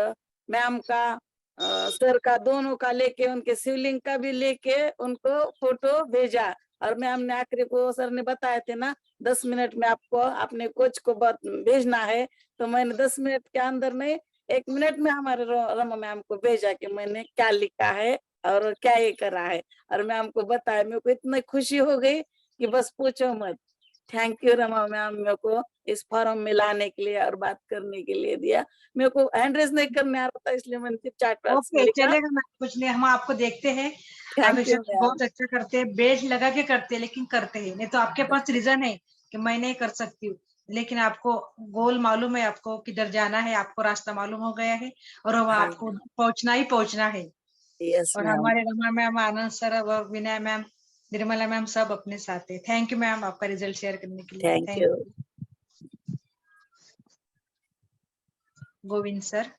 मैम का, सर का, दोनों का लेके, उनके शिवलिंग का भी लेके उनको फोटो भेजा। और मैम ने आखिरी को सर ने बताए थे ना 10 मिनट में आपको अपने कोच को भेजना है, तो मैंने 10 मिनट के अंदर नहीं 1 मिनट में हमारे रमा मैम को भेजा कि मैंने क्या लिखा है और क्या ये करा है। और मैम को बताया, मेरे को इतनी खुशी हो गई कि बस पूछो मत। थैंक यू रमा मैम, मेरे को इस फॉर्म में लाने के लिए और बात करने के लिए दिया। मेरे को हैंड रेज नहीं करने आ रहा था, इसलिए मैंने फिर चैट बॉक्स में ओके लिखा। चलेगा मैम, कुछ नहीं, हम आपको देखते हैं। आप थैंक यू एक्चुअली मैम। बहुत अच्छा करते हैं, बेज लगा के करते हैं, लेकिन करते हैं। नहीं तो आपके पास रीजन है कि मैं नहीं कर सकती हूँ, लेकिन आपको गोल मालूम है, आपको किधर जाना है, आपको रास्ता मालूम हो गया है और वो हाँ आपको पहुंचना ही पहुंचना है। यस और मैम, हमारे रमा मैम, आनंद सर और विनय मैम, निर्मला मैम सब अपने साथ है। थैंक यू मैम आपका रिजल्ट शेयर करने के लिए। Thank thank you. You. Govind sir.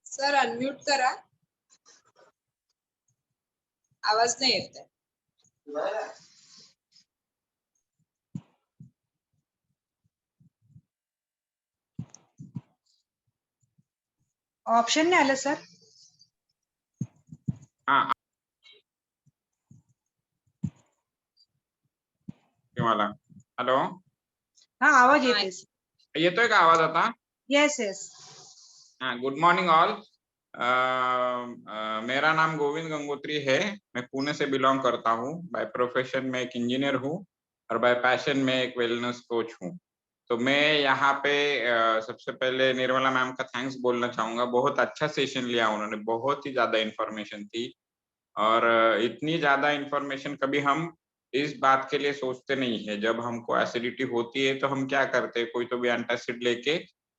Sir unmute करा, आवाज नाही येत आहे. ऑप्शन नाही आलं सर. मला हॅलो, हा आवाज येते. येतोय का आवाज आता? Yes yes. हाँ, गुड मॉर्निंग ऑल। मेरा नाम गोविंद गंगोत्री है। मैं पुणे से बिलोंग करता हूँ। बाय प्रोफेशन में एक इंजीनियर हूँ और बाय पैशन में एक वेलनेस कोच हूँ। तो मैं यहाँ पे सबसे पहले निर्मला मैम का थैंक्स बोलना चाहूंगा। बहुत अच्छा सेशन लिया उन्होंने, बहुत ही ज्यादा इंफॉर्मेशन थी और इतनी ज्यादा इंफॉर्मेशन कभी हम इस बात के लिए सोचते नहीं है। जब हमको एसिडिटी होती है तो हम क्या करते हैं, कोई तो भी एंटासिड लेके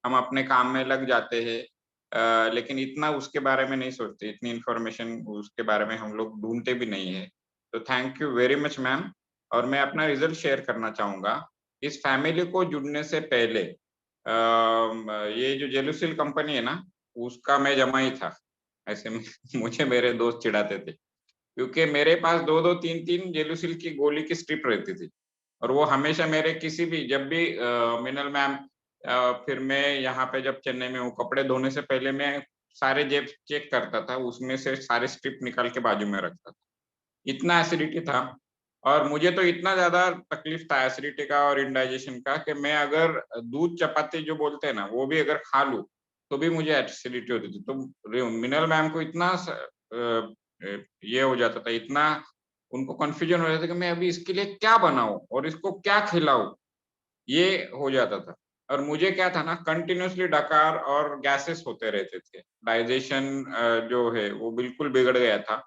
हम अपने काम में लग जाते हैं, लेकिन इतना उसके बारे में नहीं सोचते, इतनी इंफॉर्मेशन उसके बारे में हम लोग ढूंढते भी नहीं है। तो thank you very much ma'am. और मैं अपना रिजल्ट शेयर करना चाहूंगा। इस फैमिली को जुड़ने से पहले ये जो जेलुसिल कंपनी है ना, उसका मैं जमाई था। ऐसे में मुझे मेरे दोस्त चिढ़ाते थे, क्योंकि मेरे पास 2-2 3-3 जेलुसिल की गोली की स्ट्रिप रहती थी, और वो हमेशा मेरे किसी भी जब भी मिनल मैम फिर मैं यहाँ पे जब चेन्नई में हूँ, कपड़े धोने से पहले मैं सारे जेब चेक करता था, उसमें से सारे स्ट्रिप निकाल के बाजू में रखता था। इतना एसिडिटी था, और मुझे तो इतना ज्यादा तकलीफ था एसिडिटी का और इंडाइजेशन का कि मैं अगर दूध चपाती जो बोलते हैं ना, वो भी अगर खा लूं तो भी मुझे एसिडिटी होती थी। तो मिनल मैम को इतना ये हो जाता था, इतना उनको कंफ्यूजन हो जाता था कि मैं अभी इसके लिए क्या बनाऊं और इसको क्या खिलाऊं, ये हो जाता था। और मुझे क्या था ना, कंटिन्यूअसली डकार और गैसेस होते रहते थे, डाइजेशन जो है वो बिल्कुल बिगड़ गया था,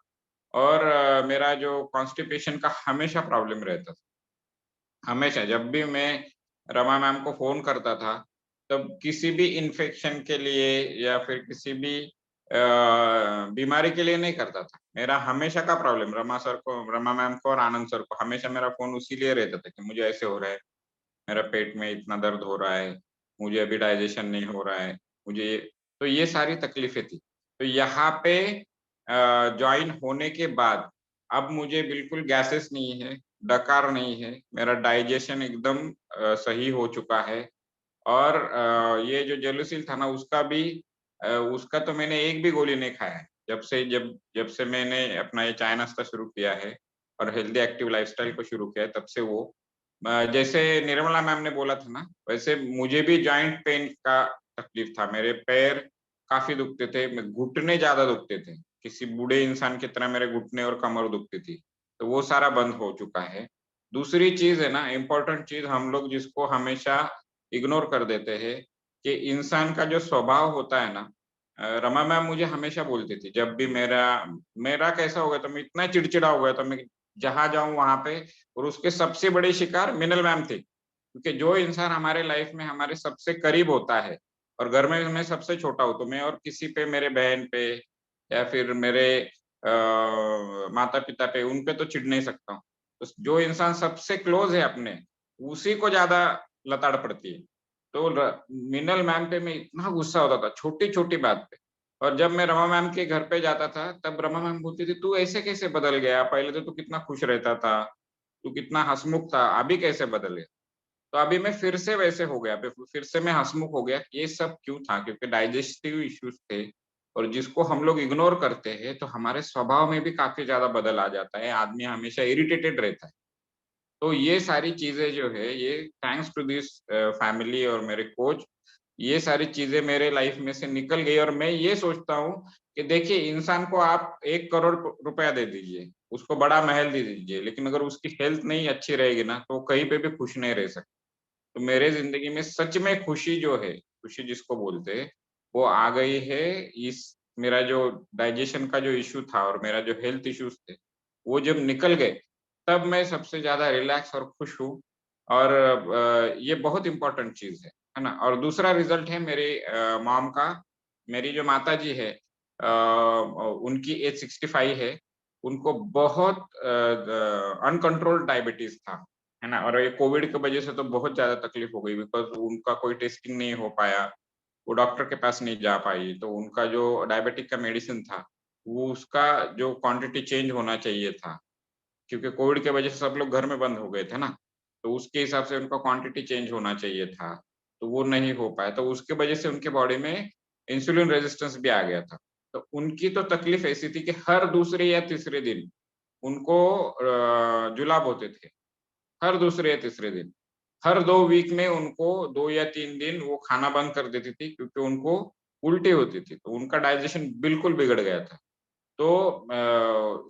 और मेरा जो कॉन्स्टिपेशन का हमेशा प्रॉब्लम रहता था। हमेशा जब भी मैं रमा मैम को फ़ोन करता था, तब किसी भी इन्फेक्शन के लिए या फिर किसी भी बीमारी के लिए नहीं करता था। मेरा हमेशा का प्रॉब्लम रमा मैम को और आनंद सर को हमेशा मेरा फ़ोन उसी लिए रहता था कि मुझे ऐसे हो रहा है, मेरा पेट में इतना दर्द हो रहा है, मुझे अभी डाइजेशन नहीं हो रहा है, मुझे तो ये सारी तकलीफ़ें थी। तो यहाँ पे जॉइन होने के बाद अब मुझे बिल्कुल गैसेस नहीं है, डकार नहीं है, मेरा डाइजेशन एकदम सही हो चुका है, और ये जो जेलुसिल था ना, उसका तो मैंने एक भी गोली नहीं खाया है। जब से मैंने अपना ये चाय नाश्ता शुरू किया है और हेल्दी एक्टिव लाइफ़स्टाइल को शुरू किया है, तब से वो जैसे निर्मला मैम ने बोला था ना, वैसे मुझे भी जॉइंट पेन का तकलीफ था। मेरे पैर काफ़ी दुखते थे, घुटने ज़्यादा दुखते थे। किसी बूढ़े इंसान की तरह मेरे घुटने और कमर दुखती थी। तो वो सारा बंद हो चुका है। दूसरी चीज़ है ना, इम्पोर्टेंट चीज़ हम लोग जिसको हमेशा इग्नोर कर देते हैं, कि इंसान का जो स्वभाव होता है ना, रमा मैम मुझे हमेशा बोलती थी, जब भी मेरा मेरा कैसा हो गया था, मैं इतना चिड़चिड़ा हो गया था, मैं जहाँ जाऊँ वहाँ पे, और उसके सबसे बड़े शिकार मिनल मैम थे। क्योंकि जो इंसान हमारे लाइफ में हमारे सबसे करीब होता है, और घर में मैं सबसे छोटा हूँ, तो मैं और किसी पे, मेरे बहन पे या फिर मेरे माता-पिता पे, उन पे तो चिढ़ नहीं सकता हूँ। तो जो इंसान सबसे क्लोज़ है अपने, उसी को ज़्यादा लताड़ पड़ती है। तो मिनल मैम पे मैं इतना गुस्सा होता था, छोटी-छोटी बात पे। और जब मैं रमा मैम के घर पे जाता था, तब रमा मैम बोलती थी, "तू ऐसे कैसे बदल गया? पहले तो तू कितना खुश रहता था, तू कितना हँसमुख था, अभी कैसे बदल गया?" तो अभी मैं फिर से वैसे हो गया, फिर से मैं हँसमुख हो गया। ये सब क्यों था? क्योंकि डाइजेस्टिव इश्यूज़ थे, और जिसको हम लोग इग्नोर करते हैं, तो हमारे स्वभाव में भी काफ़ी ज़्यादा बदल आ जाता है। आदमी हमेशा इरिटेटेड रहता है। तो ये सारी चीज़ें जो है, ये थैंक्स टू दिस फैमिली और मेरे कोच, ये सारी चीज़ें मेरे लाइफ में से निकल गई, और मैं ये सोचता हूँ कि देखिए, इंसान को आप 1 करोड़ रुपया दे दीजिए, उसको बड़ा महल दे दीजिए, लेकिन अगर उसकी हेल्थ नहीं अच्छी रहेगी ना, तो वो कहीं पे भी खुश नहीं रह सकता। तो मेरे ज़िंदगी में सच में खुशी जो है, खुशी जिसको बोलते हैं, वो आ गई है इस मेरा जो डाइजेशन का जो इश्यू था और मेरा जो हेल्थ इश्यूज़ थे, वो जब निकल गए, तब मैं सबसे ज़्यादा रिलैक्स और खुश हूँ, और ये बहुत इम्पोर्टेंट चीज़ है ना? और दूसरा रिज़ल्ट है मेरी मॉम का, मेरी जो माताजी है, उनकी एज 65 है, उनको बहुत अनकंट्रोल्ड डायबिटीज़ था। है ना? और ये कोविड की वजह से तो बहुत ज़्यादा तकलीफ हो गई, बिकॉज़ उनका कोई टेस्टिंग नहीं हो पाया, वो डॉक्टर के पास नहीं जा पाई, तो उनका जो डायबिटिक का मेडिसिन था, वो उसका जो क्वांटिटी चेंज होना चाहिए था, क्योंकि कोविड की वजह से सब लोग घर में बंद हो गए थे ना, तो उसके हिसाब से उनका क्वांटिटी चेंज होना चाहिए था, तो वो नहीं हो पाया, तो उसकी वजह से उनके बॉडी में इंसुलिन रेजिस्टेंस भी आ गया था। तो उनकी तो तकलीफ ऐसी थी कि हर दूसरे या तीसरे दिन उनको जुलाब होते थे। हर दूसरे या तीसरे दिन। हर 2 वीक में उनको 2 या 3 दिन वो खाना बंद कर देती थी, क्योंकि उनको उल्टी होती थी, तो उनका डाइजेशन बिल्कुल बिगड़ गया था। तो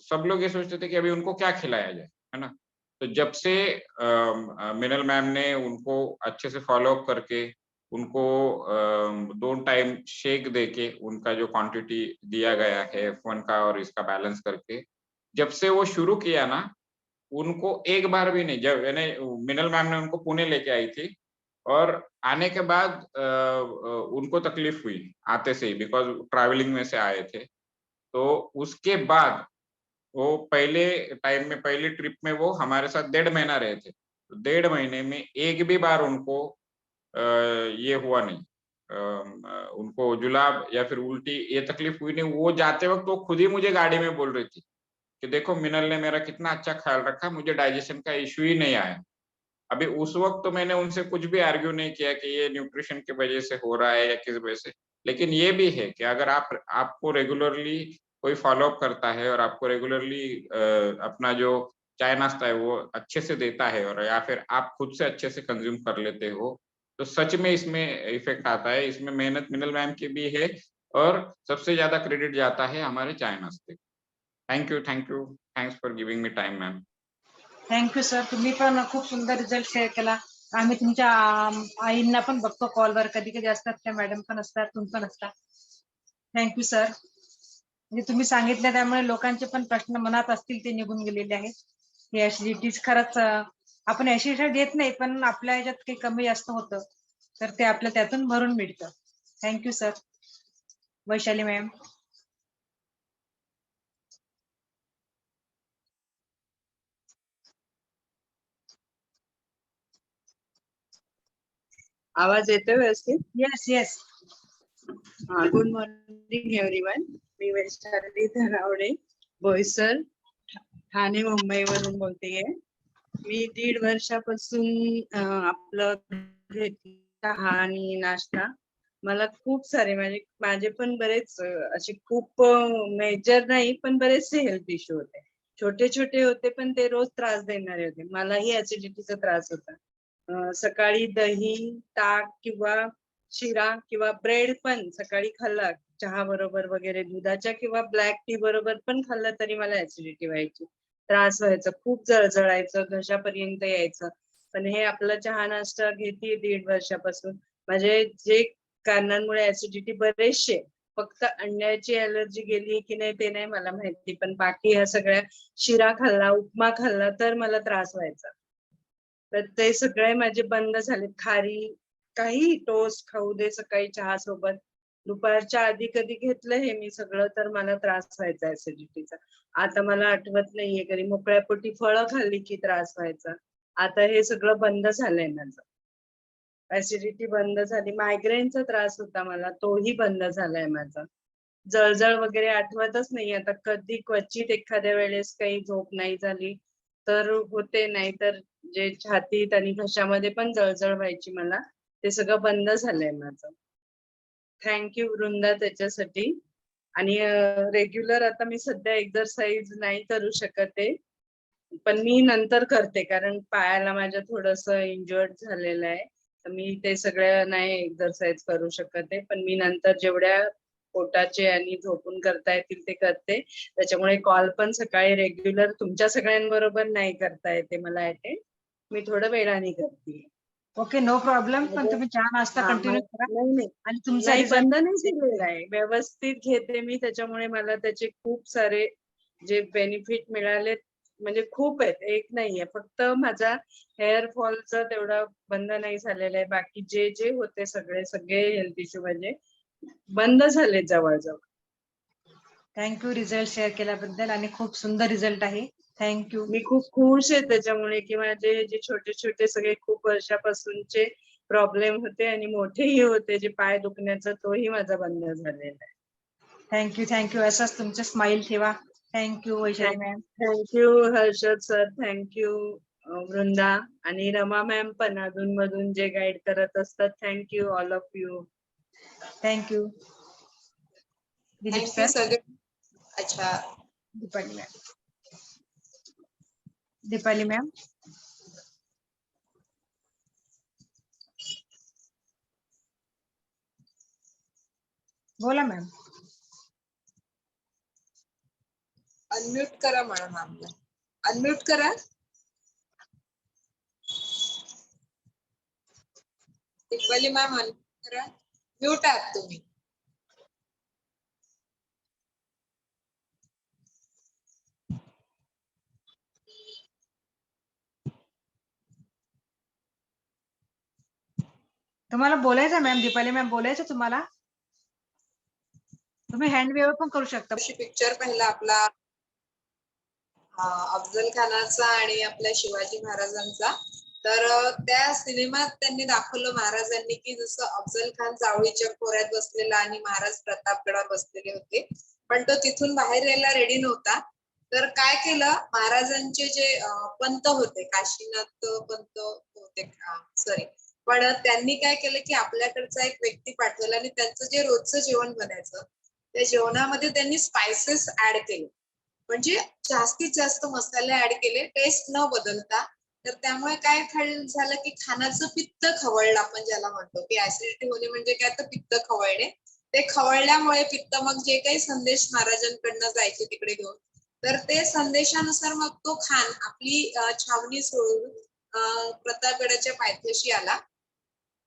सब लोग ये सोचते थे कि अभी उनको क्या खिलाया जाए, है ना? तो जब से मिनल मैम ने उनको अच्छे से फ़ॉलो अप करके उनको 2 टाइम शेक देके उनका जो क्वांटिटी दिया गया है F1 का और इसका बैलेंस करके, जब से वो शुरू किया ना, उनको एक बार भी नहीं, जब यानी मिनल मैम ने उनको पुणे लेके आई थी, और आने के बाद उनको तकलीफ हुई आते से ही, बिकॉज़ ट्रैवलिंग में से आए थे। तो उसके बाद वो पहले टाइम में, पहली ट्रिप में वो हमारे साथ 1.5 महीना रहे थे। तो 1.5 महीने में एक भी बार उनको ये हुआ नहीं, उनको जुलाब या फिर उल्टी ये तकलीफ हुई नहीं। वो जाते वक्त वो खुद ही मुझे गाड़ी में बोल रही थी कि देखो मिनल ने मेरा कितना अच्छा ख्याल रखा, मुझे डाइजेशन का इश्यू ही नहीं आया। अभी उस वक्त तो मैंने उनसे कुछ भी आर्ग्यू नहीं किया कि ये न्यूट्रिशन की वजह से हो रहा है या किस वजह से। लेकिन ये भी है कि अगर आपको रेगुलरली कोई फॉलो अप करता है और आपको रेगुलरली अपना जो चाय नाश्ता है वो अच्छे से देता है, और या फिर आप खुद से अच्छे से कंज्यूम कर लेते हो, तो सच में इसमें इफेक्ट आता है। इसमें मेहनत मिनल मैम की भी है और सबसे ज्यादा क्रेडिट जाता है हमारे चाय नाश्ते। Thank you, thanks for giving me time ma'am. Thank you sir, तुम्ही पण खूप सुंदर रिझल्ट शेअर केला. आम्ही तुमच्या आईंना पण बघतो कॉलवर, कधी कधी असतात त्या मॅडम पण असतात, तुम्ही पण असतात. Thank you sir. म्हणजे तुम्ही सांगितलं त्यामुळे लोकांचे पण प्रश्न मनात असतील ते निघून गेलेले आहेत. ही ऍसिडिटीज खरंच आपण ऍसिडिटी देत नाही, पण आपल्या ह्याच्यात काही कमी जास्त होतं तर ते आपल्या त्यातून भरून मिळतं. Thank you sir. वैशाली मॅम. आवाज येतोय व्यवस्थित? Yes yes. Good morning everyone. मी वैशाली धनावडे, बोईसर, ठाणे, मुंबईवरून बोलतेय. मी 1.5 वर्षापासून आपलं चहा आणि नाश्ता, मला खूप सारे माझे पण बरेच असे खूप मेजर नाही पण बरेचसे हेल्थ इश्यू होते. छोटे छोटे होते पण ते रोज त्रास देणारे होते. मलाही ऍसिडिटीचा त्रास होता. सकाळी दही, ताक किंवा शिरा किंवा ब्रेड पण सकाळी खाल्ला चहा बरोबर वगैरे, दुधाच्या किंवा ब्लॅक टी बरोबर पण खाल्लं तरी मला ऍसिडिटी व्हायची, त्रास व्हायचा, खूप जळजळायचं, घशापर्यंत यायचं. पण हे आपला चहा नाश्ता घेते 1.5 वर्षापासून, म्हणजे जे कारणांमुळे ऍसिडिटी बरेचसे, फक्त अंड्याची ऍलर्जी गेली की नाही ते नाही मला माहिती, पण बाकी ह्या सगळ्या, शिरा खाल्ला, उपमा खाल्ला तर मला त्रास व्हायचा. तर ते सगळे माझे बंद झाले. खारी, काही टोस्ट खाऊ दे सकाळी चहा सोबत, दुपारच्या आधी कधी घेतलं हे मी सगळं तर मला त्रास व्हायचा ऍसिडिटीचा. आता मला आठवत नाहीये कधी मोकळ्या पोटी फळं खाल्ली की त्रास व्हायचा. आता हे सगळं बंद झालंय माझं. ऍसिडिटी बंद झाली. मायग्रेनचा त्रास होता मला, तोही बंद झालाय माझा. जळजळ वगैरे आठवतच नाही आता. कधी क्वचित एखाद्या वेळेस काही झोप नाही झाली तर होते, नाही तर जे छातीत आणि घशामध्ये पण जळजळ व्हायची मला, ते सगळं बंद झालंय माझं. थँक्यू वृंदा त्याच्यासाठी. आणि रेग्युलर आता मी सध्या एक्सरसाइज नाही करू शकत आहे, पण मी नंतर करते कारण पायाला माझ्या थोडस इंजर्ड झालेलं आहे, तर मी ते सगळं नाही एक्सरसाइज करू शकत आहे. पण मी नंतर जेवढ्या पोटाचे आणि झोपून करता येतील ते करते. त्याच्यामुळे कॉल पण सकाळी रेग्युलर तुमच्या सगळ्यांबरोबर नाही करता येते मला अटेंड, मी थोडं वेळाने करते. Okay, no problem. पण तुम्ही चहा नाश्ता कंटिन्यू करा नाही आणि तुमचा नाही, रिझल्ट बंद नाही केलेला आहे, व्यवस्थित घेते मी. त्याच्यामुळे मला त्याचे खूप सारे जे बेनिफिट मिळाले म्हणजे खूप आहेत, एक नाहीये. फक्त माझा हेअर फॉलचं तेवढं बंद नाही झालेलं आहे, बाकी जे जे होते सगळे हेल्थ इश्यू म्हणजे बंद झाले जवळजवळ. थँक्यू रिझल्ट शेअर केल्याबद्दल, आणि खूप सुंदर रिझल्ट आहे. थँक्यू. मी खूप खुश आहे त्याच्यामुळे की माझे जे छोटे छोटे सगळे खूप वर्षापासूनचे प्रॉब्लेम होते आणि मोठेही होते, जे पाय दुखण्याचा, तोही माझा बंद झालेला आहे. थँक्यू. असंच तुमचं स्माइल ठेवा. Thank you Vaishali ma'am. Thank you Harshad sir, thank you Vrunda, आणि रमा मॅम पण अधून मधून जे गाईड करत असतात. Thank you all of you. Thank you. Dilip thank you sir. सगळे. अच्छा, दीपाली मॅम. दीपाली मॅम. बोला मॅम. अनम्यूट करा मॅडम, आपलं अनम्यूट करा. दीपाली मॅम अनम्यूट करा, म्यूट आहात तुम्ही. तुम्हाला बोलायचं मॅम, दीपाली मॅम बोलायचं तुम्हाला, तुम्ही हँड वेव्ह पण करू शकता. पिक्चर पहिला आपला अफजल खानाचा आणि आपल्या शिवाजी महाराजांचा. तर त्या सिनेमात त्यांनी दाखवलं महाराजांनी की जसं अफजल खान जावळीच्या खोऱ्यात बसलेला आणि महाराज प्रतापगडावर बसलेले होते, पण तो तिथून बाहेर यायला रेडी नव्हता. तर काय केलं, महाराजांचे जे पंत होते, काशीनाथ पंत होते, सॉरी, पण त्यांनी काय केलं की आपल्याकडचा एक व्यक्ती पाठवला आणि त्यांचं जे रोजचं जेवण बनायचं त्या जेवणामध्ये त्यांनी स्पायसेस ऍड केले, म्हणजे जास्तीत जास्त मसाले ऍड केले टेस्ट न बदलता. तर त्यामुळे काय झालं की खानाचं पित्त खवळलं, आपण ज्याला म्हणतो की ऍसिडिटी होणे म्हणजे काय, तर पित्त खवळणे. ते खवळल्यामुळे पित्त मग जे काही संदेश महाराजांकडनं जायचे तिकडे घेऊन, तर ते संदेशानुसार मग तो खान आपली छावणी सोडून प्रतापगडाच्या पायथ्याशी आला.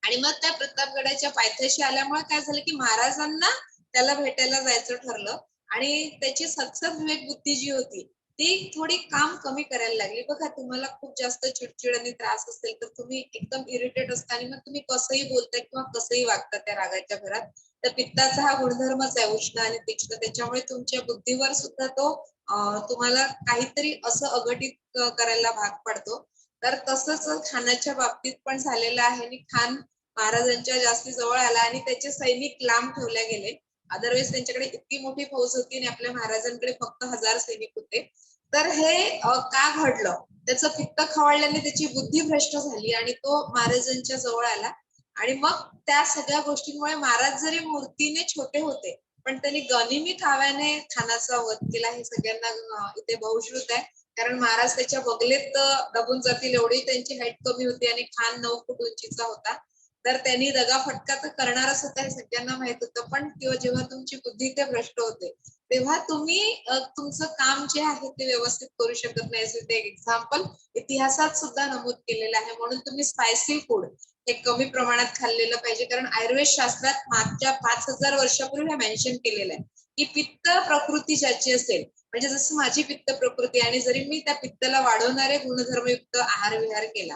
आणि मग त्या प्रतापगडाच्या पायथ्याशी आल्यामुळे काय झालं की महाराजांना त्याला भेटायला जायचं ठरलं आणि त्याची सत्सद विवेक बुद्धी जी होती ती थोडी काम कमी करायला लागली. बघा, तुम्हाला खूप जास्त चिडचिड आणि त्रास असेल तर तुम्ही एकदम इरिटेट असता आणि मग तुम्ही कसंही बोलताय किंवा कसंही वागता त्या रागाच्या भरात. तर पित्ताचा हा गुणधर्मच आहे, उष्ण आणि तीक्ष्ण. त्याच्यामुळे तुमच्या बुद्धीवर सुद्धा तो तुम्हाला काहीतरी असं अघटित करायला भाग पडतो. तर तसंच खानाच्या बाबतीत पण झालेलं आहे आणि खान महाराजांच्या जास्ती जवळ आला आणि त्याचे सैनिक लांब ठेवले गेले. अदरवाईज त्यांच्याकडे इतकी मोठी फौज होती आणि आपल्या महाराजांकडे फक्त 1000 सैनिक होते. तर हे का घडलं, त्याचं पित्त खवळल्याने त्याची बुद्धी भ्रष्ट झाली आणि तो महाराजांच्या जवळ आला. आणि मग त्या सगळ्या गोष्टींमुळे महाराज जरी मूर्तीने छोटे होते पण त्यांनी गनिमी काव्याने खानाचा वध केला. हे सगळ्यांना इथे बहुश्रुत आहे, कारण महाराज त्याच्या बगलेत दबून जातील एवढी त्यांची हाईट कमी होती आणि खान 9 फूट उंचीचा होता. तर त्यांनी दगाफटका तर करणारच होता, हे सगळ्यांना माहित होतं. पण जेव्हा तुमची बुद्धी ते भ्रष्ट होते तेव्हा तुम्ही तुमचं काम जे आहे ते व्यवस्थित करू शकत नाही. असे ते एक्झाम्पल इतिहासात सुद्धा नमूद केलेलं आहे. म्हणून तुम्ही स्पायसी फूड हे कमी प्रमाणात खाल्लेलं पाहिजे, कारण आयुर्वेद शास्त्रात मागच्या 5000 वर्षापूर्वी हे मेन्शन केलेलं आहे की पित्त प्रकृती ज्याची असेल, म्हणजे जसं माझी पित्त प्रकृती आणि जरी मी त्या पित्ताला वाढवणारे गुणधर्मयुक्त आहार विहार केला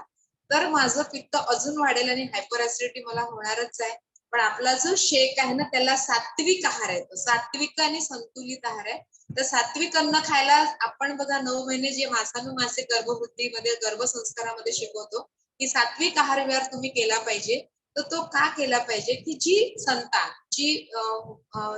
तर माझं पित्त अजून वाढेल आणि हायपर ऍसिडिटी मला होणारच आहे. पण आपला जो शेक आहे ना त्याला सात्विक आहार आहे, तो सात्विक आणि संतुलित आहार आहे. तर सात्विक अन्न खायला आपण बघा 9 महिने जे मासानुमासे गर्भवृत्तीमध्ये गर्भसंस्कारामध्ये शिकवतो की सात्विक आहार विहार तुम्ही केला पाहिजे. तर तो का केला पाहिजे की जी संतान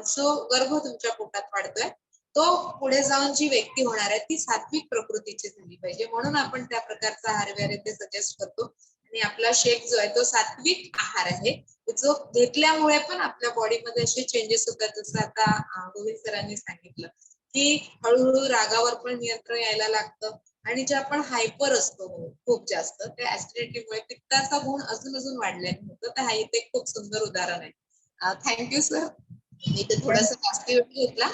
जो गर्भ तुमच्या पोटात वाढतोय तो पुढे जाऊन जी व्यक्ती होणार आहे ती सात्विक प्रकृतीची झाली पाहिजे. म्हणून आपण त्या प्रकारचा आहार विहार इथे सजेस्ट करतो. आणि आपला शेक जो आहे तो सात्विक आहार आहे, जो घेतल्यामुळे पण आपल्या बॉडीमध्ये असे चेंजेस होतात. जसं आता गोविंद सरांनी सांगितलं की हळूहळू रागावर पण नियंत्रण यायला लागतं आणि जे आपण हायपर असतो खूप जास्त त्या ऍसिडिटीमुळे पित्ताचा गुण अजून वाढल्याने होतं. तर हा इथे खूप सुंदर उदाहरण आहे. थँक्यू सर, मी ते थोडासा जास्ती वेळ घेतला.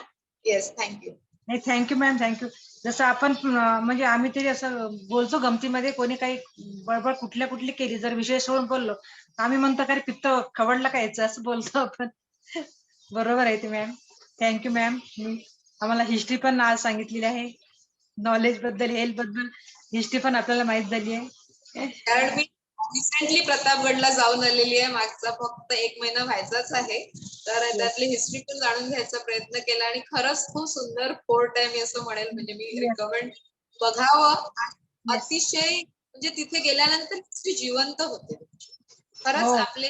Yes, thank you. नाही, थँक्यू मॅम, थँक्यू. जसं आपण म्हणजे आम्ही तरी असं बोलतो गमतीमध्ये, कोणी काही बडबड कुठली केली जर विषय सोडून बोललो आम्ही म्हणतो काय पित्त खवडलं काय याचं, असं बोलतो आपण. बरोबर आहे ते मॅम. Thank you ma'am. आम्हाला हिस्ट्री पण आज सांगितलेली आहे, नॉलेज बद्दल, हेल्थ बद्दल हिस्ट्री पण आपल्याला माहित झाली आहे. कारण मी रिसेंटली प्रतापगडला जाऊन आलेली आहे, मागचा फक्त 1 महिना व्हायचाच आहे. तर त्यातली हिस्ट्री पण जाणून घ्यायचा प्रयत्न केला आणि खरंच खूप सुंदर फोर्ट आहे, मी असं म्हणेल. म्हणजे मी रिकमेंड बघावं. अतिशय म्हणजे तिथे गेल्यानंतर हिस्ट्री जिवंत होते. खरंच आपले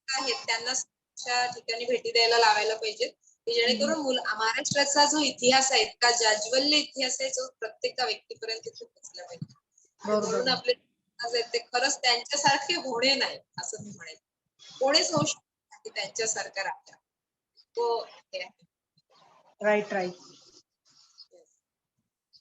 आहेत त्यांना अशा ठिकाणी भेटी द्यायला लावायला पाहिजेत की जेणेकरून महाराष्ट्राचा जो इतिहास आहे, इतका जाज्वल्य इतिहास आहे, जो प्रत्येक व्यक्तीपर्यंत तिथे पोहोचला पाहिजे. म्हणून आपले ते खरंच त्यांच्यासारखे होणे नाही असं मी म्हणेन. कोणीच होऊ शकत त्यांच्यासारखा राजा. तो राईट.